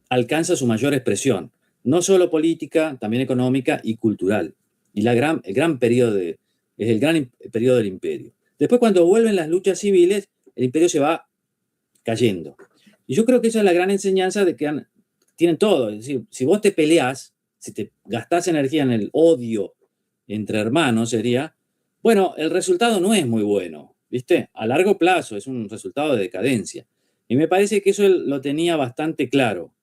C: alcanza su mayor expresión, no solo política, también económica y cultural. Y el gran periodo es el gran periodo del imperio. Después, cuando vuelven las luchas civiles, el imperio se va cayendo. Y yo creo que esa es la gran enseñanza de que tienen todo. Es decir, si vos te peleás, si te gastás energía en el odio entre hermanos, sería, bueno, el resultado no es muy bueno, ¿viste? A largo plazo es un resultado de decadencia. Y me parece que eso él lo tenía bastante claro.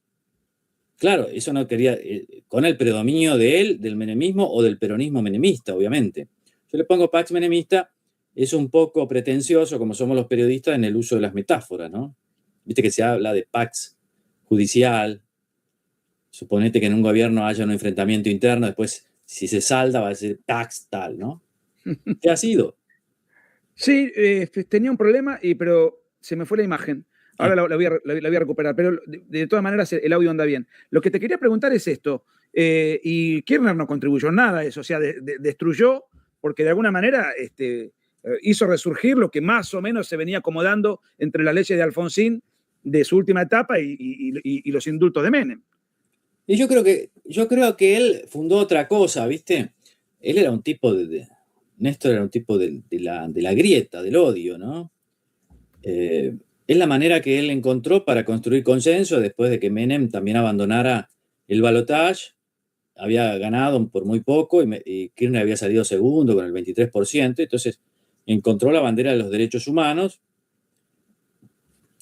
C: Claro, eso no quería, con el predominio de él, del menemismo o del peronismo menemista, obviamente. Yo le pongo Pax menemista, es un poco pretencioso, como somos los periodistas, en el uso de las metáforas, ¿no? Viste que se habla de Pax judicial, suponete que en un gobierno haya un enfrentamiento interno, después si se salda va a ser Pax tal, ¿no? ¿Qué ha sido?
B: Sí, tenía un problema, pero se me fue la imagen. Ahora la voy a recuperar, pero de todas maneras el audio anda bien. Lo que te quería preguntar es esto, y Kirchner no contribuyó nada a eso, o sea, destruyó, porque de alguna manera hizo resurgir lo que más o menos se venía acomodando entre las leyes de Alfonsín de su última etapa y los indultos de Menem.
C: Y yo creo que él fundó otra cosa, ¿viste? Él era un tipo Néstor era un tipo de la grieta, del odio, ¿no? Es la manera que él encontró para construir consenso después de que Menem también abandonara el balotaje. Había ganado por muy poco y Kirchner había salido segundo con el 23%. Entonces encontró la bandera de los derechos humanos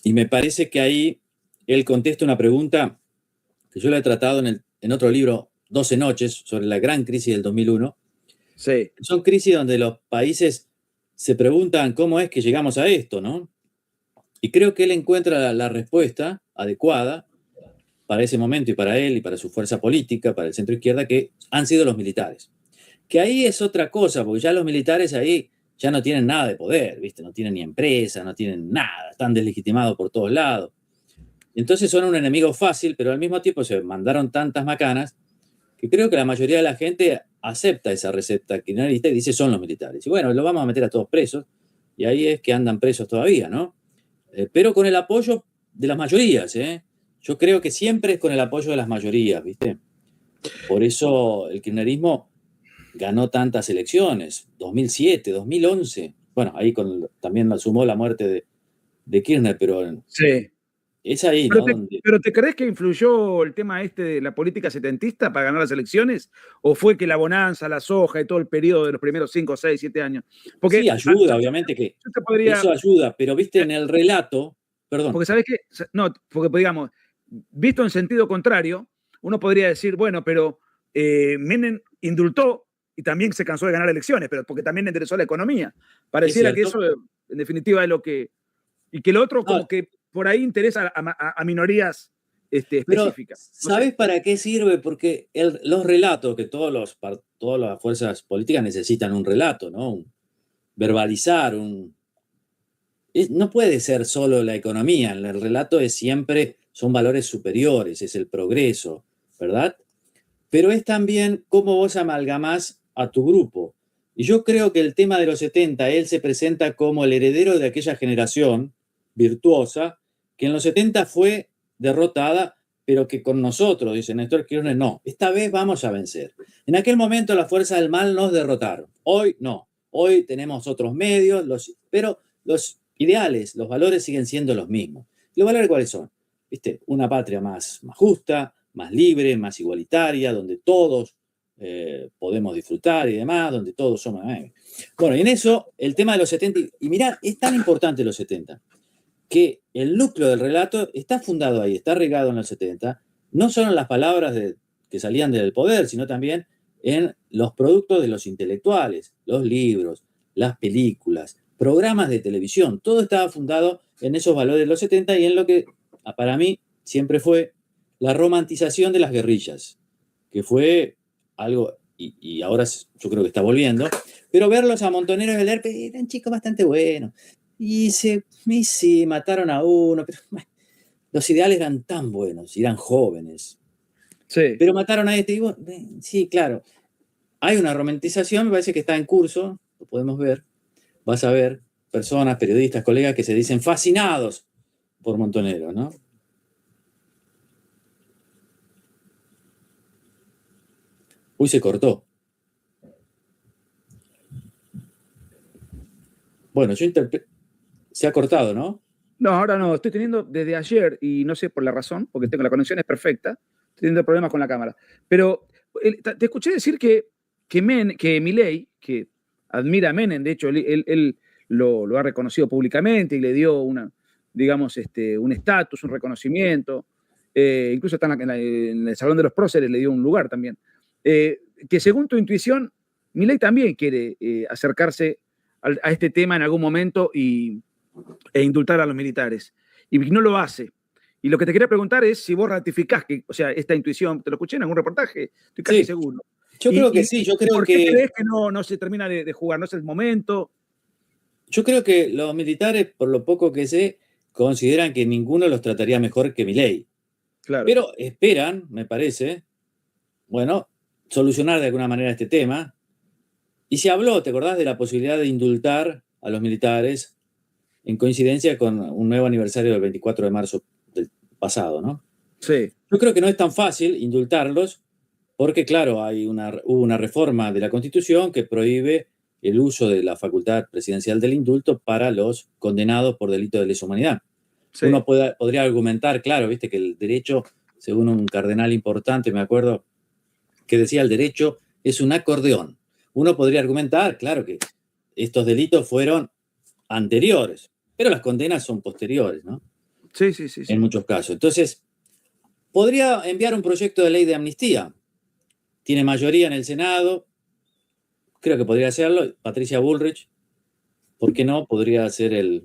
C: y me parece que ahí él contesta una pregunta que yo la he tratado en otro libro, 12 noches, sobre la gran crisis del 2001.
B: Sí.
C: Son crisis donde los países se preguntan cómo es que llegamos a esto, ¿no? Y creo que él encuentra la respuesta adecuada para ese momento y para él y para su fuerza política, para el centro izquierda, que han sido los militares. Que ahí es otra cosa, porque ya los militares ahí ya no tienen nada de poder, ¿viste? No tienen ni empresa, no tienen nada, están deslegitimados por todos lados. Entonces son un enemigo fácil, pero al mismo tiempo se mandaron tantas macanas que creo que la mayoría de la gente acepta esa receta kirchnerista y dice son los militares. Y bueno, lo vamos a meter a todos presos, y ahí es que andan presos todavía, ¿no? Pero con el apoyo de las mayorías, ¿eh? Yo creo que siempre es con el apoyo de las mayorías, ¿viste? Por eso el kirchnerismo ganó tantas elecciones, 2007, 2011. Bueno, ahí también sumó la muerte de Kirchner, pero
B: Sí.
C: es ahí,
B: ¿Pero
C: ¿no?
B: pero te crees que influyó el tema de la política setentista para ganar las elecciones? ¿O fue que la bonanza, la soja y todo el periodo de los primeros 5, 6, 7 años? Porque,
C: Sí, ayuda, obviamente que
B: yo te podría,
C: eso ayuda, pero viste en el relato, perdón.
B: porque ¿sabes qué? No, porque digamos, visto en sentido contrario, uno podría decir, bueno, pero Menem indultó y también se cansó de ganar elecciones, pero porque también le interesó la economía. Pareciera que eso, en definitiva, es lo que... Y que el otro como que por ahí interesa a minorías específicas.
C: Pero, ¿sabes para qué sirve? Porque los relatos, que todas las fuerzas políticas necesitan un relato, ¿no? Verbalizar, no puede ser solo la economía, el relato son valores superiores, es el progreso, ¿verdad? Pero es también cómo vos amalgamás a tu grupo. Y yo creo que el tema de los 70, él se presenta como el heredero de aquella generación virtuosa, que en los 70 fue derrotada, pero que con nosotros, dice Néstor Kirchner, no, esta vez vamos a vencer. En aquel momento las fuerzas del mal nos derrotaron, hoy no, hoy tenemos otros medios, pero los ideales, los valores siguen siendo los mismos. ¿Los valores cuáles son? ¿Viste? Una patria más justa, más libre, más igualitaria, donde todos podemos disfrutar y demás, donde todos somos... Bueno, y en eso, el tema de los 70, y mirá, es tan importante los 70, que el núcleo del relato está fundado ahí, está regado en los 70, no solo en las palabras que salían del poder, sino también en los productos de los intelectuales, los libros, las películas, programas de televisión, todo estaba fundado en esos valores de los 70 y en lo que para mí siempre fue la romantización de las guerrillas, que fue algo, y ahora yo creo que está volviendo, pero verlos a Montoneros del ERP eran chicos bastante buenos. Y sí, mataron a uno, pero los ideales eran tan buenos, y eran jóvenes.
B: Sí.
C: Pero mataron a este, y bueno, sí, claro. Hay una romantización, me parece que está en curso, lo podemos ver. Vas a ver personas, periodistas, colegas que se dicen fascinados por Montoneros, ¿no? Uy, se cortó. Bueno, se ha cortado, ¿no?
B: No, ahora no, estoy teniendo desde ayer, y no sé por la razón, porque tengo la conexión es perfecta, estoy teniendo problemas con la cámara. Pero te escuché decir que Milei, que admira a Menem, de hecho, él lo ha reconocido públicamente y le dio digamos, un estatus, un reconocimiento. Incluso está en el Salón de los Próceres, le dio un lugar también. Que según tu intuición, Milei también quiere acercarse a este tema en algún momento e indultar a los militares. Y no lo hace. Y lo que te quería preguntar es si vos ratificás que, o sea, esta intuición, te lo escuché en algún reportaje, estoy casi
C: Sí,
B: seguro.
C: yo creo que sí, yo creo
B: ¿Por qué
C: que
B: crees que no se termina de jugar? ¿No es el momento?
C: yo creo que los militares, por lo poco que sé, consideran que ninguno los trataría mejor que Milei.
B: Claro.
C: Pero esperan, me parece, bueno, solucionar de alguna manera este tema. Y se habló, ¿te acordás de la posibilidad de indultar a los militares en coincidencia con un nuevo aniversario del 24 de marzo del pasado, ¿no?
B: Sí.
C: Yo creo que no es tan fácil indultarlos porque, claro, hubo una reforma de la Constitución que prohíbe el uso de la facultad presidencial del indulto para los condenados por delito de lesa humanidad.
B: Sí.
C: Uno podría argumentar, claro, viste que el derecho, según un cardenal importante, me acuerdo, que decía el derecho es un acordeón. Uno podría argumentar, claro, que estos delitos fueron anteriores, pero las condenas son posteriores, ¿no?
B: Sí.
C: En muchos casos. Entonces, podría enviar un proyecto de ley de amnistía. Tiene mayoría en el Senado, creo que podría hacerlo. Patricia Bullrich, ¿por qué no? Podría ser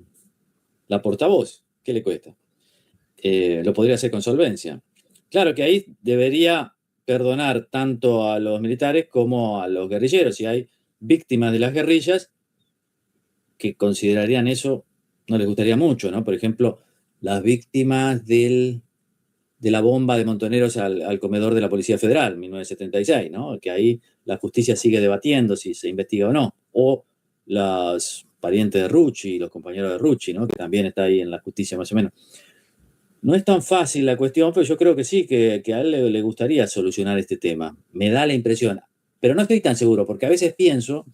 C: la portavoz. ¿Qué le cuesta? Lo podría hacer con solvencia. Claro que ahí debería perdonar tanto a los militares como a los guerrilleros. Si hay víctimas de las guerrillas que considerarían eso, no les gustaría mucho, ¿no? Por ejemplo, las víctimas de la bomba de Montoneros al comedor de la Policía Federal, 1976, ¿no? Que ahí la justicia sigue debatiendo si se investiga o no. O los parientes de Rucci, los compañeros de Rucci, ¿no? Que también está ahí en la justicia más o menos. No es tan fácil la cuestión, pero yo creo que sí, que a él le gustaría solucionar este tema. Me da la impresión. Pero no estoy tan seguro, porque a veces pienso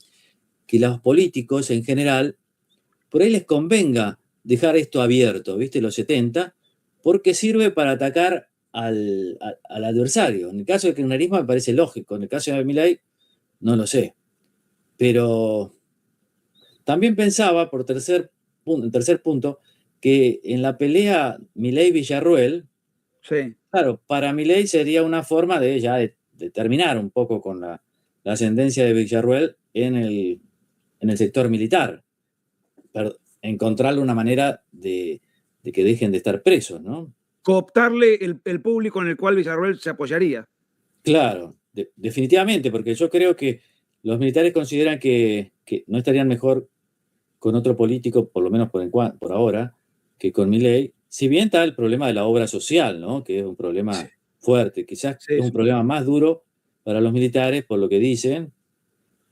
C: que los políticos en general, por ahí les convenga dejar esto abierto, ¿viste? Los 70, porque sirve para atacar al adversario. En el caso del kirchnerismo me parece lógico, en el caso de Milei no lo sé. Pero también pensaba, en tercer punto, que en la pelea Milei-Villarruel,
B: Sí.
C: claro, para Milei sería una forma de terminar un poco con la ascendencia de Villarruel en el sector militar. Encontrarle una manera de que dejen de estar presos, ¿no?
B: Cooptarle el público en el cual Villarroel se apoyaría.
C: Claro, definitivamente, porque yo creo que los militares consideran que no estarían mejor con otro político, por lo menos por ahora, que con Milei, si bien está el problema de la obra social, ¿no? Que es un problema fuerte, quizás
B: Sí,
C: es un problema más duro para los militares, por lo que dicen,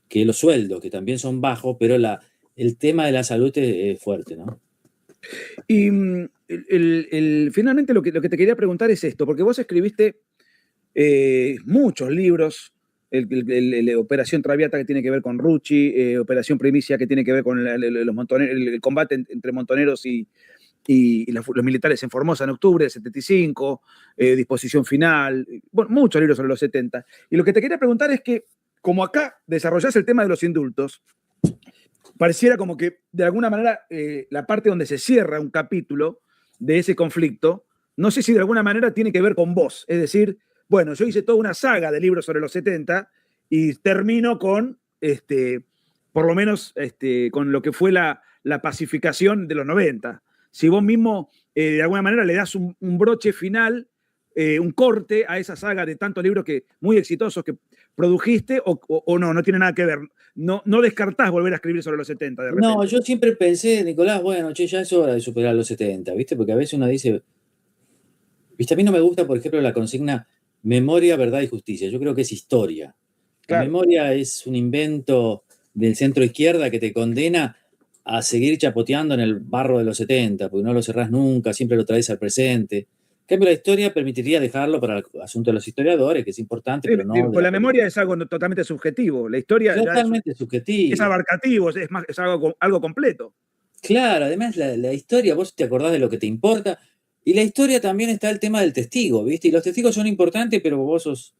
C: que los sueldos, que también son bajos, pero el tema de la salud es fuerte, ¿no?
B: Y finalmente lo que te quería preguntar es esto, porque vos escribiste muchos libros, Operación Traviata que tiene que ver con Rucci, Operación Primicia que tiene que ver con el combate entre montoneros y los militares en Formosa en octubre del 75, Disposición Final, bueno, muchos libros sobre los 70. Y lo que te quería preguntar es que, como acá desarrollás el tema de los indultos, pareciera como que de alguna manera la parte donde se cierra un capítulo de ese conflicto, no sé si de alguna manera tiene que ver con vos. Es decir, bueno, yo hice toda una saga de libros sobre los 70 y termino con, por lo menos, con lo que fue la pacificación de los 90. Si vos mismo, de alguna manera, le das un broche final un corte a esa saga de tantos libros muy exitosos que produjiste o no tiene nada que ver? No descartás volver a escribir sobre los 70 de repente.
C: No, yo siempre pensé, Nicolás, bueno, che, ya es hora de superar los 70, ¿viste? Porque a veces uno dice, ¿viste? A mí no me gusta, por ejemplo, la consigna memoria, verdad y justicia. Yo creo que es historia. La
B: Claro.
C: memoria es un invento del centro izquierda que te condena a seguir chapoteando en el barro de los 70, porque no lo cerrás nunca, siempre lo traes al presente. En cambio, la historia permitiría dejarlo para el asunto de los historiadores, que es importante,
B: Sí,
C: pero no de
B: pues
C: la
B: la memoria
C: política.
B: es algo totalmente subjetivo. La historia ya
C: Totalmente
B: es
C: subjetivo.
B: abarcativo, es algo completo.
C: Claro, además la historia, vos te acordás de lo que te importa, y la historia también está el tema del testigo, ¿viste? Y los testigos son importantes, pero vos sos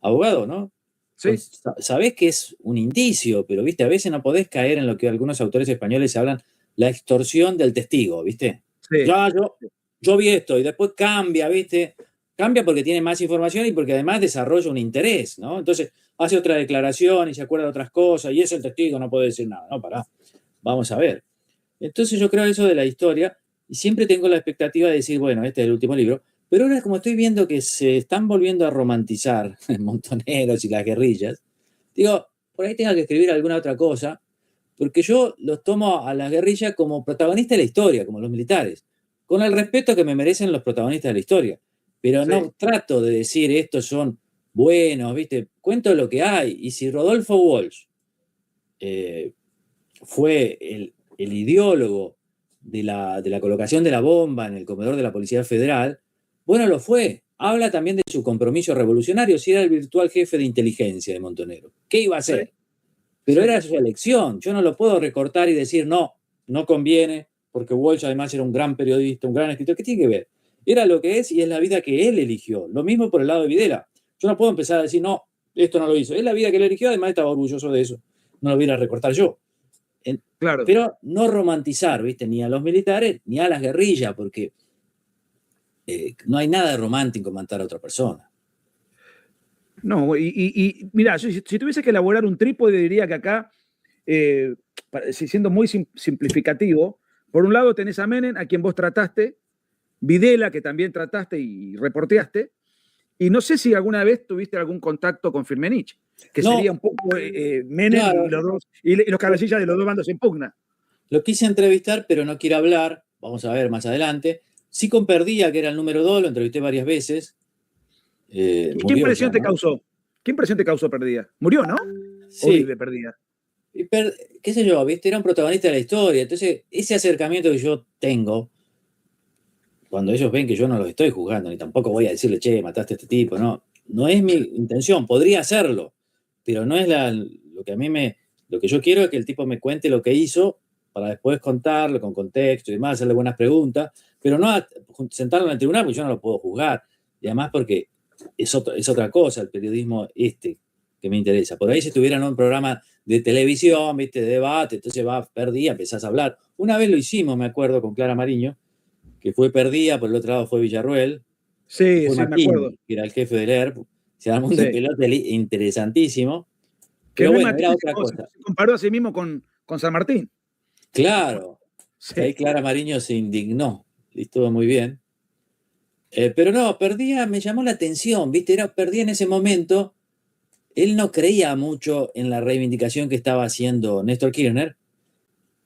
C: abogado, ¿no?
B: Sí,
C: Sabés que es un indicio, pero, ¿viste? A veces no podés caer en lo que algunos autores españoles hablan, la extorsión del testigo, ¿viste?
B: sí.
C: Ya, yo vi esto, y después cambia, ¿viste? Cambia porque tiene más información y porque además desarrolla un interés, ¿no? Entonces hace otra declaración y se acuerda de otras cosas, y es el testigo, no puede decir nada. No, pará, vamos a ver. Entonces yo creo eso de la historia y siempre tengo la expectativa de decir, bueno, este es el último libro, pero ahora como estoy viendo que se están volviendo a romantizar Montoneros y las guerrillas, digo, por ahí tenga que escribir alguna otra cosa, porque yo los tomo a las guerrillas como protagonistas de la historia, como los militares, con el respeto que me merecen los protagonistas de la historia, pero
B: Sí.
C: no trato de decir estos son buenos, ¿viste? Cuento lo que hay, y si Rodolfo Walsh eh, fue el ideólogo de la colocación de la bomba en el comedor de la Policía Federal, bueno, lo fue. Habla también de su compromiso revolucionario, si era el virtual jefe de inteligencia de Montonero. ¿Qué iba a
B: Sí,
C: hacer? Pero
B: sí.
C: era su elección. Yo no lo puedo recortar y decir, no, no conviene, porque Walsh además era un gran periodista, un gran escritor. ¿Qué tiene que ver? Era lo que es y es la vida que él eligió. Lo mismo por el lado de Videla. Yo no puedo empezar a decir, no, esto no lo hizo. Es la vida que él eligió, además estaba orgulloso de eso. No lo voy a recortar yo.
B: Claro.
C: Pero no romantizar, ¿viste? Ni a los militares ni a las guerrillas, porque no hay nada de romántico en matar a otra persona.
B: No, y mira, si tuviese que elaborar un trípode, diría que acá, siendo muy simplificativo, por un lado tenés a Menem, a quien vos trataste, Videla, que también trataste y reporteaste, y no sé si alguna vez tuviste algún contacto con Firmenich, que sería
C: No,
B: un poco Menem y
C: claro,
B: los dos, y los cabecillas de los dos bandos en pugna.
C: lo quise entrevistar, pero no quiere hablar. Vamos a ver más adelante. Sí con Perdía, que era el número 2, lo entrevisté varias veces.
B: ¿Qué
C: Murió ya,
B: impresión te
C: ¿no?
B: causó? ¿Qué impresión te causó Perdida? ¿Murió, no? ¿O
C: Sí,
B: vive Perdida?
C: y qué sé yo, ¿viste? Era un protagonista de la historia. Entonces, ese acercamiento que yo tengo, cuando ellos ven que yo no los estoy juzgando, ni tampoco voy a decirle, che, mataste a este tipo, no. No es mi intención, podría hacerlo, pero no es lo que a mí lo que yo quiero es que el tipo me cuente lo que hizo para después contarlo con contexto y demás, hacerle buenas preguntas, pero no sentarlo en el tribunal porque yo no lo puedo juzgar. Y además porque es otra cosa el periodismo que me interesa. Por ahí si estuviera en un programa de televisión, viste, de debate, entonces perdí, empezás a hablar. Una vez lo hicimos, me acuerdo, con Clara Mariño, que fue Perdía, por el otro lado fue Villarruel, y
B: Sí,
C: fue
B: sí, me acuerdo.
C: Martín, que era el jefe del ERP. Se armó un
B: Sí.
C: despelote interesantísimo,
B: Que
C: pero
B: no es
C: bueno,
B: Martín,
C: era otra cosa.
B: se comparó a sí mismo con San Martín.
C: Claro, que
B: Sí.
C: ahí Clara Mariño se indignó, y estuvo muy bien. Pero no, Perdía me llamó la atención, ¿viste? Perdía en ese momento, él no creía mucho en la reivindicación que estaba haciendo Néstor Kirchner,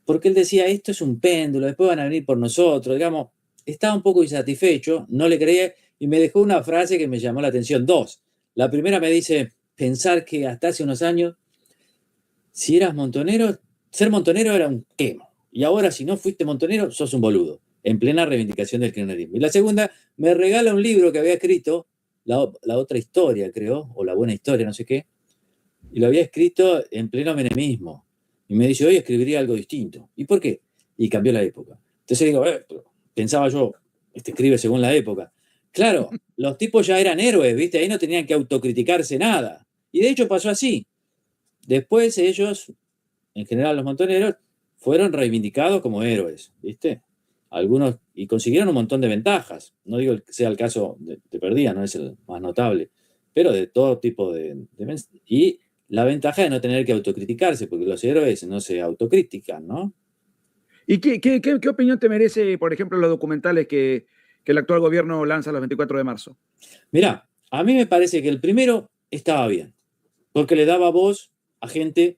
C: porque él decía, esto es un péndulo, después van a venir por nosotros, digamos, estaba un poco insatisfecho, no le creía, y me dejó una frase que me llamó la atención, dos. La primera me dice, pensar que hasta hace unos años, si eras montonero, ser montonero era un quemo, y ahora si no fuiste montonero, sos un boludo, en plena reivindicación del kirchnerismo. Y la segunda, me regala un libro que había escrito, la otra historia, creo, o la buena historia, no sé qué, y lo había escrito en pleno menemismo. Y me dice, hoy escribiría algo distinto. ¿Y por qué? Y cambió la época. Entonces digo, pensaba yo, escribe según la época. Claro, los tipos ya eran héroes, ¿viste? Ahí no tenían que autocriticarse nada. Y de hecho pasó así. Después ellos, en general los montoneros, fueron reivindicados como héroes, ¿viste? Algunos, y consiguieron un montón de ventajas. No digo que sea el caso de Perdía, no es el más notable, pero de todo tipo y la ventaja de no tener que autocriticarse, porque los héroes no se autocritican, ¿no?
B: ¿Y qué opinión te merece, por ejemplo, los documentales que que el actual gobierno lanza los 24 de marzo?
C: Mirá, a mí me parece que el primero estaba bien, porque le daba voz a gente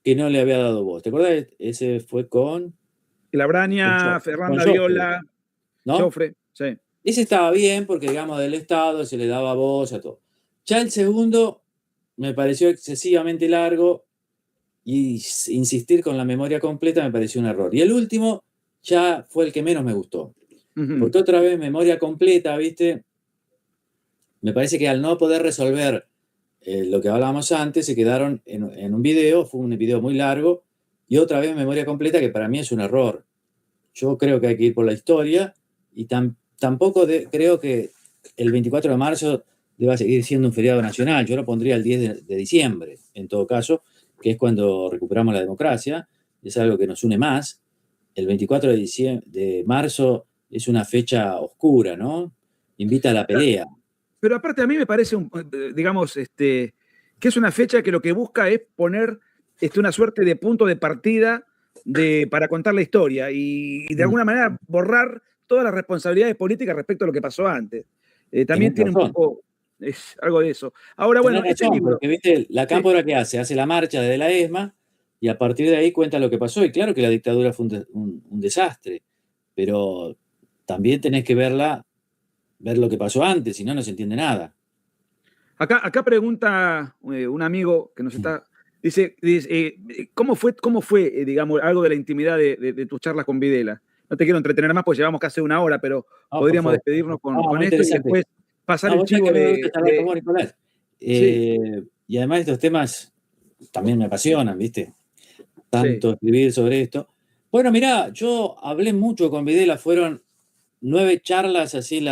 C: que no le había dado voz. ¿Te acuerdas? Ese fue con
B: Labraña,
C: con
B: Fernanda
C: Joffre,
B: Viola,
C: ¿no?
B: Joffre, sí.
C: Ese estaba bien porque, digamos, del Estado se le daba voz a todo. Ya el segundo me pareció excesivamente largo y insistir con la memoria completa me pareció un error. Y el último ya fue el que menos me gustó.
B: Ujú.
C: Porque otra vez memoria completa, ¿viste? Me parece que al no poder resolver lo que hablábamos antes, se quedaron en un video, fue un video muy largo, y otra vez memoria completa, que para mí es un error. Yo creo que hay que ir por la historia y tampoco creo que el 24 de marzo deba seguir siendo un feriado nacional. Yo lo pondría el 10 de diciembre, en todo caso, que es cuando recuperamos la democracia. Es algo que nos une más. El 24 de marzo es una fecha oscura, ¿no? Invita a la pelea.
B: Pero aparte a mí me parece, digamos, que es una fecha que lo que busca es poner una suerte de punto de partida para contar la historia y de alguna manera borrar todas las responsabilidades políticas respecto a lo que pasó antes. También
C: Tenés
B: tiene un
C: razón.
B: poco algo de eso. Ahora, bueno,
C: Tenés
B: este
C: razón,
B: libro,
C: porque viste, la
B: sí,
C: Cámpora que hace la marcha desde la ESMA y a partir de ahí cuenta lo que pasó. Y claro que la dictadura fue un desastre, pero también tenés que ver lo que pasó antes, si no, no se entiende nada.
B: acá pregunta un amigo que nos está, dice ¿cómo fue, digamos, algo de la intimidad de tus charlas con Videla? No te quiero entretener más porque llevamos casi una hora, pero
C: No, por
B: podríamos
C: favor.
B: despedirnos
C: No,
B: con
C: muy
B: esto y
C: interesante.
B: después pasar
C: No,
B: el
C: vos sabés
B: chivo
C: que a mí me gusta charlar con vos, Nicolás.
B: sí,
C: Y además estos temas también me apasionan, ¿viste?
B: sí.
C: Tanto escribir sobre esto. Bueno, mirá, yo hablé mucho con Videla, fueron 9 charlas así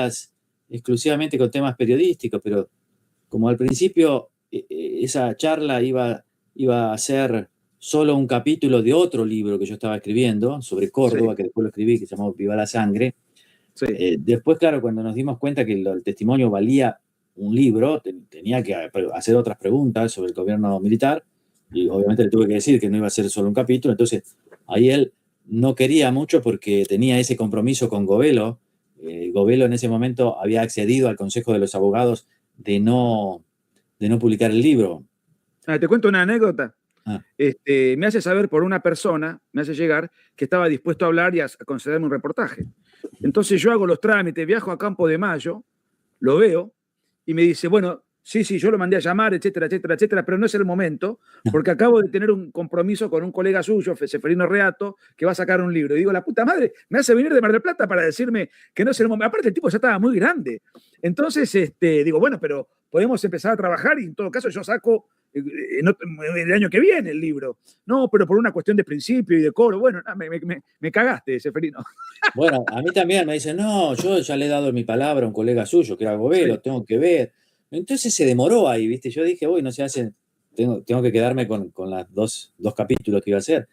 C: exclusivamente con temas periodísticos, pero como al principio esa charla iba a ser solo un capítulo de otro libro que yo estaba escribiendo sobre Córdoba,
B: Sí,
C: que después lo escribí, que se llamó Viva la Sangre.
B: sí.
C: Después, claro, cuando nos dimos cuenta que el testimonio valía un libro, tenía que hacer otras preguntas sobre el gobierno militar, y obviamente le tuve que decir que no iba a ser solo un capítulo, entonces ahí él no quería mucho porque tenía ese compromiso con Govelo. Govelo en ese momento había accedido al Consejo de los Abogados de no publicar el libro.
B: Te cuento una anécdota.
C: Ah,
B: Me hace saber por una persona, me hace llegar, que estaba dispuesto a hablar y a concederme un reportaje. Entonces yo hago los trámites, viajo a Campo de Mayo, lo veo y me dice, bueno, sí, yo lo mandé a llamar, etcétera, etcétera, etcétera, pero no es el momento, porque acabo de tener un compromiso con un colega suyo, Seferino Reato, que va a sacar un libro. Y digo, la puta madre, me hace venir de Mar del Plata para decirme que no es el momento. Aparte, el tipo ya estaba muy grande. Entonces, digo, bueno, pero podemos empezar a trabajar y en todo caso yo saco el año que viene el libro. No, pero por una cuestión de principio y de coro. Bueno, me cagaste, Seferino.
C: bueno, a mí también me dicen, no, yo ya le he dado mi palabra a un colega suyo, que era Govelo,
B: Sí.
C: tengo que ver. Entonces se demoró ahí, ¿viste? Yo dije, uy, no se hace, tengo que quedarme con los dos capítulos que iba a hacer.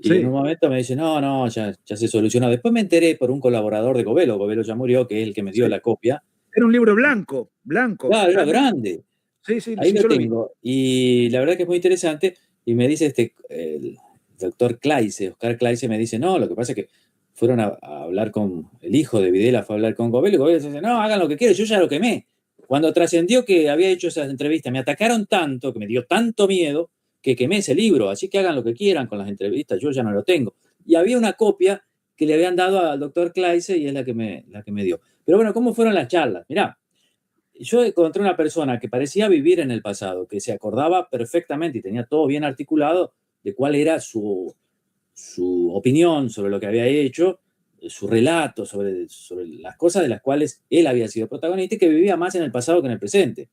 C: Y en un
B: Sí.
C: momento me dice, no, ya se solucionó. Después me enteré por un colaborador de Govelo ya murió, que es el que me dio
B: Sí.
C: la copia.
B: Era un libro blanco,
C: Claro, era
B: grande.
C: grande.
B: Sí, sí,
C: Ahí
B: sí,
C: lo
B: yo lo vi.
C: tengo. Y la verdad que es muy interesante. Y me dice el doctor Claise, Oscar Claise, me dice, no, lo que pasa es que fueron a hablar con el hijo de Videla, fue a hablar con Govelo, y Govelo dice, no, hagan lo que quieran, yo ya lo quemé. Cuando trascendió que había hecho esas entrevistas, me atacaron tanto, que me dio tanto miedo, que quemé ese libro, así que hagan lo que quieran con las entrevistas, yo ya no lo tengo. Y había una copia que le habían dado al doctor Claise y es la que me dio. Pero bueno, ¿cómo fueron las charlas? Mirá, yo encontré una persona que parecía vivir en el pasado, que se acordaba perfectamente y tenía todo bien articulado de cuál era su opinión sobre lo que había hecho, su relato sobre las cosas de las cuales él había sido protagonista y que vivía más en el pasado que en el presente.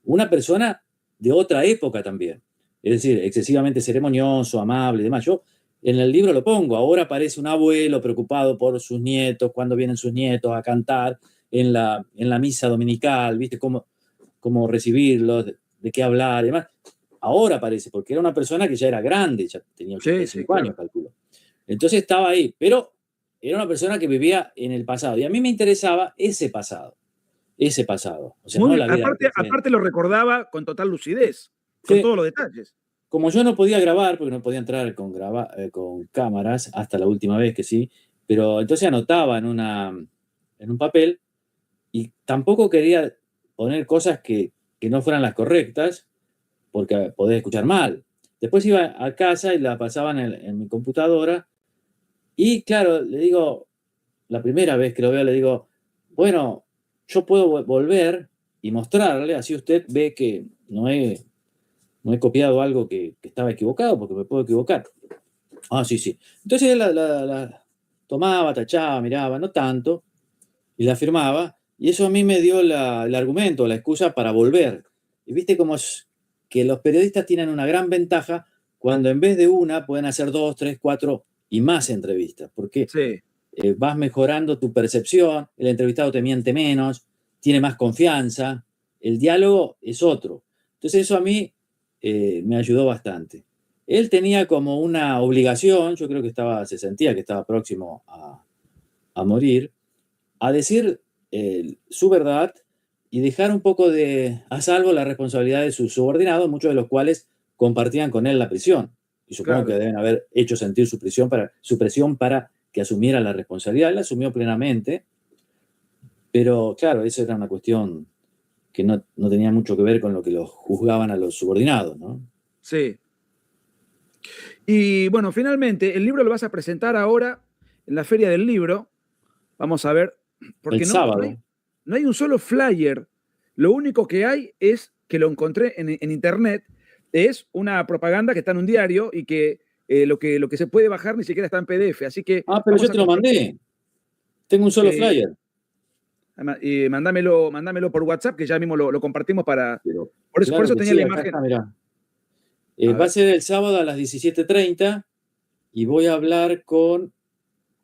C: Una persona de otra época también, es decir, excesivamente ceremonioso, amable y demás. Yo en el libro lo pongo, ahora parece un abuelo preocupado por sus nietos, cuando vienen sus nietos a cantar en la misa dominical, ¿viste? Cómo recibirlos, de qué hablar y demás. Ahora parece, porque era una persona que ya era grande, ya tenía
B: Sí,
C: 85 años,
B: claro.
C: calculo. Entonces estaba ahí, pero era una persona que vivía en el pasado. Y a mí me interesaba ese pasado. O sea,
B: Muy
C: no
B: bien.
C: la vida del presente.
B: Aparte lo recordaba con total lucidez, con
C: Sí,
B: todos los detalles.
C: como yo no podía grabar, porque no podía entrar con cámaras, hasta la última vez que sí, pero entonces anotaba en un papel y tampoco quería poner cosas que no fueran las correctas porque podés escuchar mal. Después iba a casa y la pasaba en mi computadora y claro, le digo, la primera vez que lo veo, le digo, bueno, yo puedo volver y mostrarle, así usted ve que no he copiado algo que estaba equivocado, porque me puedo equivocar. Ah, sí, sí. Entonces él la tomaba, tachaba, miraba, no tanto, y la firmaba, y eso a mí me dio el argumento, la excusa para volver. Y viste cómo es que los periodistas tienen una gran ventaja cuando en vez de una pueden hacer 2, 3, 4 y más entrevistas, porque
B: Sí,
C: vas mejorando tu percepción, el entrevistado te miente menos, tiene más confianza, el diálogo es otro. Entonces eso a mí me ayudó bastante. Él tenía como una obligación, yo creo que se sentía que estaba próximo a morir, a decir su verdad y dejar un poco a salvo la responsabilidad de sus subordinados, muchos de los cuales compartían con él la prisión. Y supongo
B: claro.
C: que deben haber hecho sentir su presión para que asumiera la responsabilidad. Él la asumió plenamente, pero claro, eso era una cuestión que no tenía mucho que ver con lo que los juzgaban a los subordinados, ¿no?
B: Sí. Y bueno, finalmente, el libro lo vas a presentar ahora en la Feria del Libro. Vamos a ver, porque
C: El sábado.
B: no hay un solo flyer. Lo único que hay es que lo encontré en internet, es una propaganda que está en un diario y que lo que se puede bajar ni siquiera está en PDF. Así que
C: Ah, pero
B: vamos
C: yo
B: a
C: te lo
B: compartir.
C: mandé. Tengo un solo flyer.
B: Mándamelo por WhatsApp, que ya mismo lo compartimos para.
C: Pero,
B: Por
C: claro
B: eso
C: que
B: tenía
C: sí,
B: la
C: acá
B: imagen.
C: está, mirá.
B: A
C: Va a
B: ver.
C: ser el sábado a las 17:30 y voy a hablar con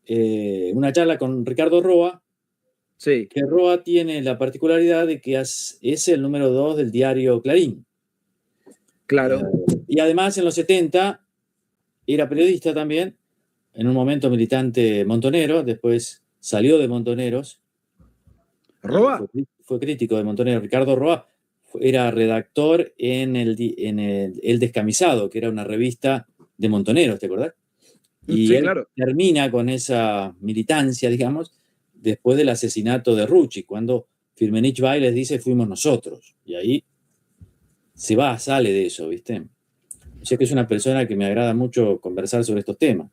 C: una charla con Ricardo Roa,
B: Sí,
C: que Roa tiene la particularidad de que es el número 2 del diario Clarín.
B: claro.
C: Y además en los 70 era periodista también, en un momento militante montonero, después salió de Montoneros y
B: ¿Roa?
C: fue crítico de Montoneros. Ricardo Roa era redactor en El Descamisado, que era una revista de Montoneros, ¿te acordás? Y
B: Sí,
C: él
B: claro.
C: termina con esa militancia, digamos, después del asesinato de Rucci, cuando Firmenich va y les dice fuimos nosotros. Y ahí sale de eso, ¿viste? O sea que es una persona que me agrada mucho conversar sobre estos temas.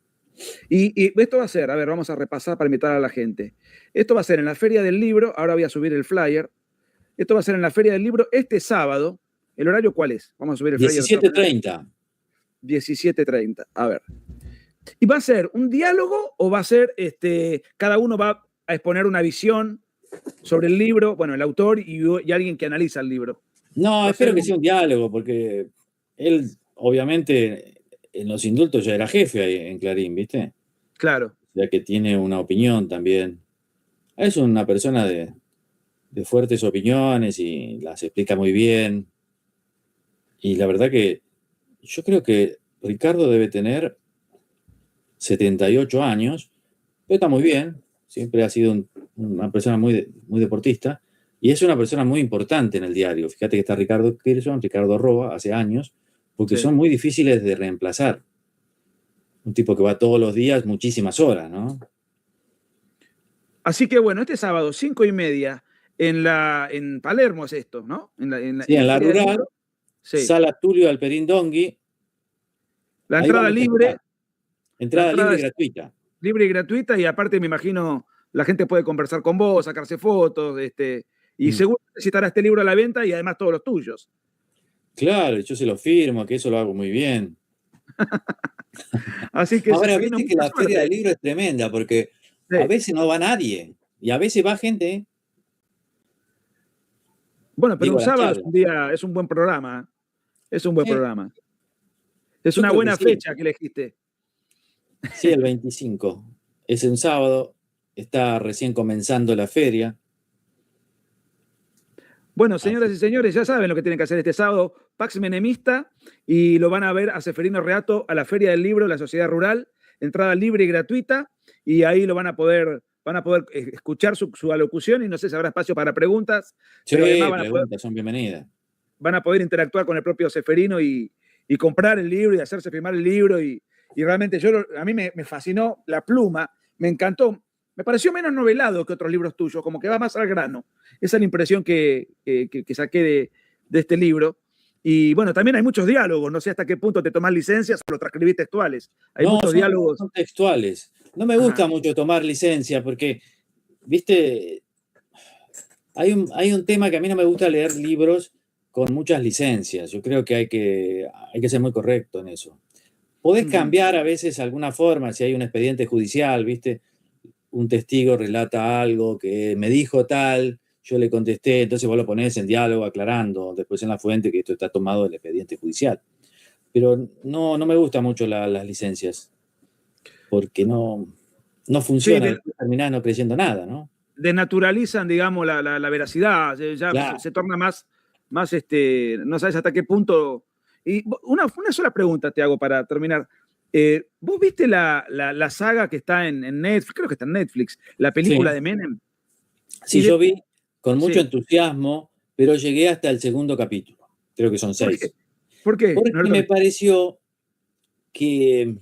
B: Y esto va a ser, a ver, vamos a repasar para invitar a la gente. Esto va a ser en la Feria del Libro, ahora voy a subir el flyer. Esto va a ser en la Feria del Libro este sábado. ¿El horario cuál es? Vamos a subir el flyer de todas maneras.
C: 17:30.
B: 17:30. A ver. ¿Y va a ser un diálogo o va a ser, cada uno va a exponer una visión sobre el libro, bueno, el autor y alguien que analiza el libro?
C: No,
B: Va a
C: espero
B: ser
C: que sea un diálogo, porque él, obviamente, en los indultos ya era jefe ahí en Clarín, ¿viste?
B: Claro.
C: Ya que tiene una opinión también. Es una persona de fuertes opiniones y las explica muy bien. Y la verdad que yo creo que Ricardo debe tener 78 años, pero está muy bien. Siempre ha sido una persona muy deportista y es una persona muy importante en el diario. Fíjate que está Ricardo Kirchner, Ricardo Roa, hace años, porque
B: Sí.
C: son muy difíciles de reemplazar. Un tipo que va todos los días, muchísimas horas, ¿no?
B: Así que bueno, este sábado, 5:30, en Palermo es esto, ¿no?
C: Sí, en la
B: Feria del
C: rural,
B: Libro. Sí.
C: Sala Tulio Alperín Dongui,
B: La
C: ahí
B: entrada
C: vamos a
B: libre,
C: estar.
B: la
C: Entrada
B: entrada
C: libre y
B: es
C: gratuita.
B: libre y gratuita y aparte me imagino la gente puede conversar con vos, sacarse fotos, y
C: Mm.
B: seguro necesitará este libro a la venta y además todos los tuyos.
C: Claro, yo se lo firmo, que eso lo hago muy bien.
B: Así que
C: Ahora,
B: Seferino,
C: viste que
B: mucha
C: la feria del
B: suerte.
C: libro es tremenda, porque a
B: Sí.
C: veces no va nadie y a veces va gente,
B: Bueno, pero
C: digo,
B: un
C: a las
B: sábado
C: charlas.
B: es un buen programa. Es un buen
C: Sí,
B: programa. Es
C: yo
B: una
C: creo que
B: buena
C: sí.
B: fecha que elegiste.
C: Sí, el 25. Es un sábado, está recién comenzando la feria.
B: Bueno, señoras
C: Así.
B: y señores, ya saben lo que tienen que hacer este sábado. Pax Menemista y lo van a ver a Seferino Reato a la Feria del Libro, la Sociedad Rural, entrada libre y gratuita, y ahí lo van a poder escuchar su alocución y no sé si habrá espacio para preguntas, pero además
C: Sí, preguntas son bienvenidas.
B: van a poder interactuar con el propio Seferino y comprar el libro y hacerse firmar el libro y realmente a mí me fascinó la pluma, me encantó. me pareció menos novelado que otros libros tuyos, como que va más al grano. Esa es la impresión que saqué de este libro. Y bueno, también hay muchos diálogos, no sé hasta qué punto te tomás licencias o lo transcribís textuales. Hay
C: No,
B: muchos diálogos.
C: son textuales. No me gusta mucho tomar licencia porque, viste, hay un tema que a mí no me gusta leer libros con muchas licencias. Yo creo que hay que ser muy correcto en eso. Podés cambiar a veces alguna forma, si hay un expediente judicial, ¿viste? Un testigo relata algo que me dijo tal, yo le contesté, entonces vos lo ponés en diálogo aclarando, después en la fuente que esto está tomado del expediente judicial. Pero no me gustan mucho las licencias, porque no funciona,
B: Sí,
C: terminás no creyendo nada, ¿no?
B: denaturalizan, digamos, la veracidad, ya
C: Claro.
B: se torna más no sabes hasta qué punto. Y una sola pregunta te hago para terminar. ¿Vos viste la saga que está en Netflix? Creo que está en Netflix, la película
C: Sí.
B: de Menem.
C: Sí, yo vi con mucho
B: Sí.
C: entusiasmo, pero llegué hasta el segundo capítulo. Creo que son 6.
B: ¿Por qué?
C: Porque me pareció que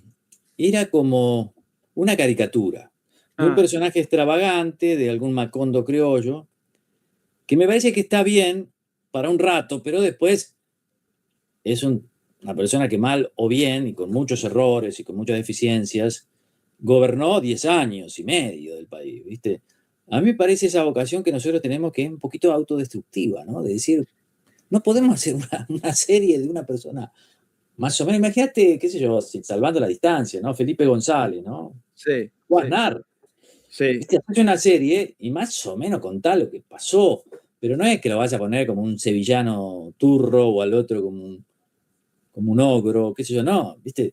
C: era como una caricatura de un personaje extravagante, de algún Macondo criollo, que me parece que está bien para un rato, pero después es una persona que mal o bien, y con muchos errores y con muchas deficiencias, gobernó 10 años y medio del país, ¿viste? A mí me parece esa vocación que nosotros tenemos que es un poquito autodestructiva, ¿no? De decir, no podemos hacer una serie de una persona más o menos. Imagínate, qué sé yo, salvando la distancia, ¿no? Felipe González, ¿no?
B: Sí.
C: Guasnar.
B: Sí.
C: ¿Viste? Hace una serie y más o menos contá lo que pasó, pero no es que lo vas a poner como un sevillano turro o al otro como un ogro, qué sé yo, no, ¿viste?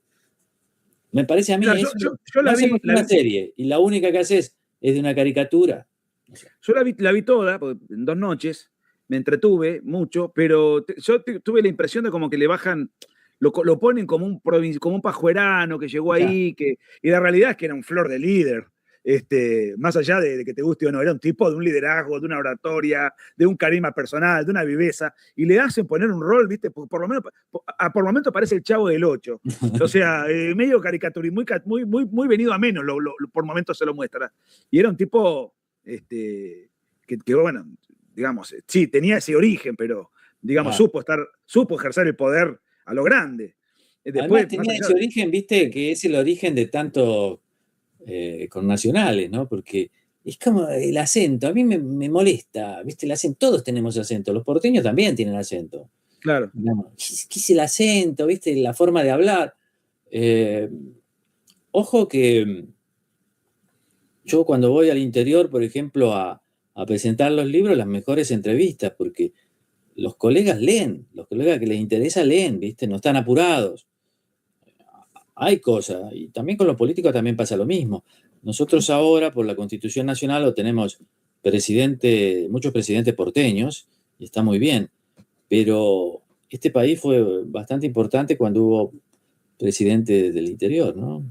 C: Me parece a mí
B: Mira,
C: eso.
B: yo
C: No
B: la
C: hacemos
B: vi,
C: una serie y la única que haces es de una caricatura.
B: yo la vi toda, en 2 noches, me entretuve mucho, pero yo tuve la impresión de como que le bajan, lo ponen como un pajuerano que llegó ahí, y la realidad es que era un flor de líder. Más allá de que te guste o no, era un tipo de un liderazgo, de una oratoria, de un carisma personal, de una viveza, y le hacen poner un rol, ¿viste? Por lo menos, por momento parece el Chavo del Ocho. O sea, medio caricaturismo, muy venido a menos, por momentos se lo muestra. Y era un tipo que, bueno, digamos, sí, tenía ese origen, pero, digamos,
C: Ah.
B: supo ejercer el poder a lo grande.
C: Además
B: Después, más
C: tenía
B: allá
C: ese origen, viste, que es el origen de tanto con nacionales, ¿no? Porque es como el acento, a mí me molesta, viste, el acento, todos tenemos acento, los porteños también tienen acento.
B: claro.
C: ¿Qué es el acento, viste, la forma de hablar? Ojo que yo cuando voy al interior, por ejemplo, a presentar los libros, las mejores entrevistas, porque los colegas leen, los colegas que les interesa leen, ¿viste? No están apurados. Hay cosas, y también con los políticos también pasa lo mismo. Nosotros ahora, por la Constitución Nacional, tenemos muchos presidentes porteños, y está muy bien, pero este país fue bastante importante cuando hubo presidentes del interior, ¿no?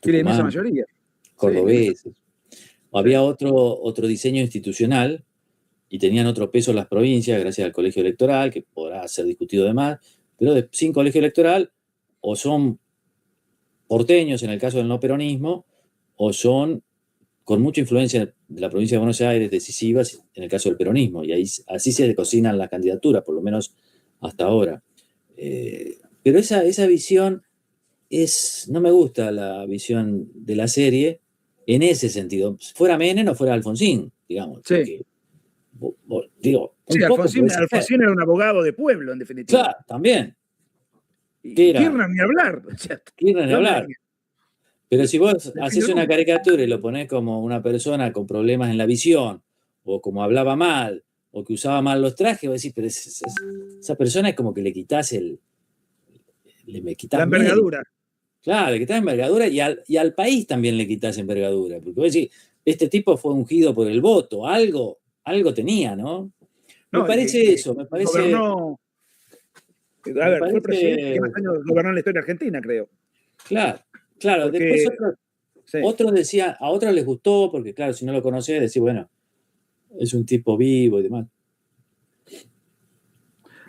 B: Y la inmensa
C: Tucumán,
B: mayoría.
C: cordobeses.
B: Sí.
C: Había otro diseño institucional y tenían otro peso las provincias gracias al colegio electoral, que podrá ser discutido de más, pero sin colegio electoral o son porteños en el caso del no peronismo o son con mucha influencia de la provincia de Buenos Aires, decisivas en el caso del peronismo, y ahí así se cocinan las candidaturas, por lo menos hasta ahora. Pero esa visión no me gusta la visión de la serie en ese sentido, fuera Menem o fuera Alfonsín, digamos,
B: Sí.
C: porque, digo,
B: Sí,
C: un poco
B: Alfonsín,
C: podés hacer.
B: Alfonsín era un abogado de pueblo, en definitiva.
C: Claro, también.
B: Y Kirchner ni hablar.
C: Kirchner ni hablar. Pero si vos
B: Definió
C: haces una caricatura y lo ponés como una persona con problemas en la visión, o como hablaba mal, o que usaba mal los trajes, vos decís, pero esa persona es como que le quitas
B: la envergadura.
C: Claro, le quitas envergadura y al país también le quitas envergadura. Porque vos decís, este tipo fue ungido por el voto, algo tenía, ¿no? Me parece eso, me parece.
B: Gobernó. A ver, fue el presidente que más años gobernó en la historia argentina, creo.
C: Claro.
B: Porque,
C: Después
B: sí.
C: otros decían, a otros les gustó, porque claro, si no lo conocés, decís, bueno, es un tipo vivo y demás.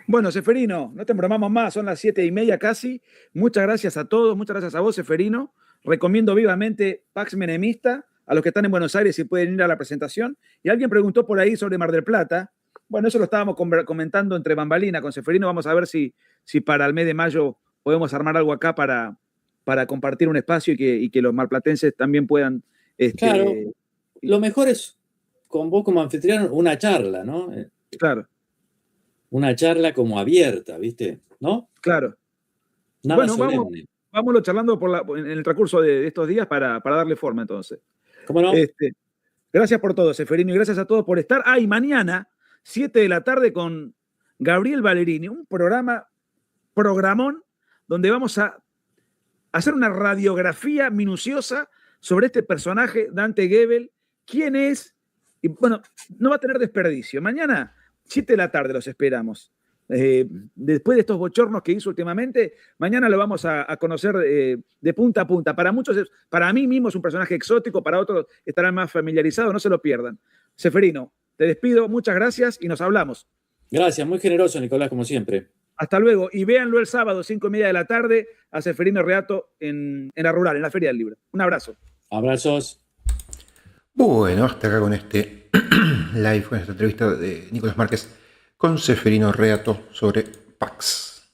B: Bueno, Ceferino, no te embromamos más, son las 7:30 casi. Muchas gracias a todos, muchas gracias a vos, Ceferino. Recomiendo vivamente Pax Menemista. a los que están en Buenos Aires si pueden ir a la presentación. Y alguien preguntó por ahí sobre Mar del Plata. Bueno, eso lo estábamos comentando entre bambalina con Ceferino. Vamos a ver si para el mes de mayo podemos armar algo acá para compartir un espacio y que los marplatenses también puedan...
C: Claro, lo mejor es con vos como anfitrión una charla, ¿no?
B: Claro.
C: Una charla como abierta, ¿viste? ¿No?
B: Claro.
C: Nada
B: Bueno,
C: solemne.
B: vámonos charlando en el transcurso de estos días para darle forma, entonces.
C: ¿Cómo no?
B: Gracias por todo, Ceferino, y gracias a todos por estar. Y mañana, 7 de la tarde, con Gabriel Ballerini, un programón, donde vamos a hacer una radiografía minuciosa sobre este personaje, Dante Gebel, quién es, y bueno, no va a tener desperdicio. Mañana, 7 de la tarde, los esperamos. Después de estos bochornos que hizo últimamente, mañana lo vamos a conocer de punta a punta. Para muchos, para mí mismo es un personaje exótico, para otros estarán más familiarizados, no se lo pierdan. Ceferino, te despido, muchas gracias y nos hablamos.
C: Gracias, muy generoso, Nicolás, como siempre.
B: Hasta luego, y véanlo el sábado, 5:30 de la tarde, a Ceferino Reato en la Rural, en la Feria del Libro. Un abrazo.
C: Abrazos.
A: Bueno, hasta acá con este live, con esta entrevista de Nicolás Márquez con Ceferino Reato sobre Pax.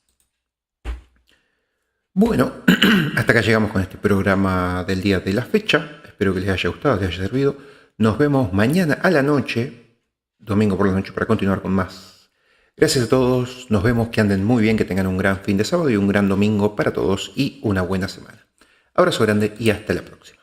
A: Bueno, hasta acá llegamos con este programa del día de la fecha. Espero que les haya gustado, les haya servido. Nos vemos mañana a la noche, domingo por la noche, para continuar con más. Gracias a todos, nos vemos, que anden muy bien, que tengan un gran fin de sábado y un gran domingo para todos y una buena semana. Abrazo grande y hasta la próxima.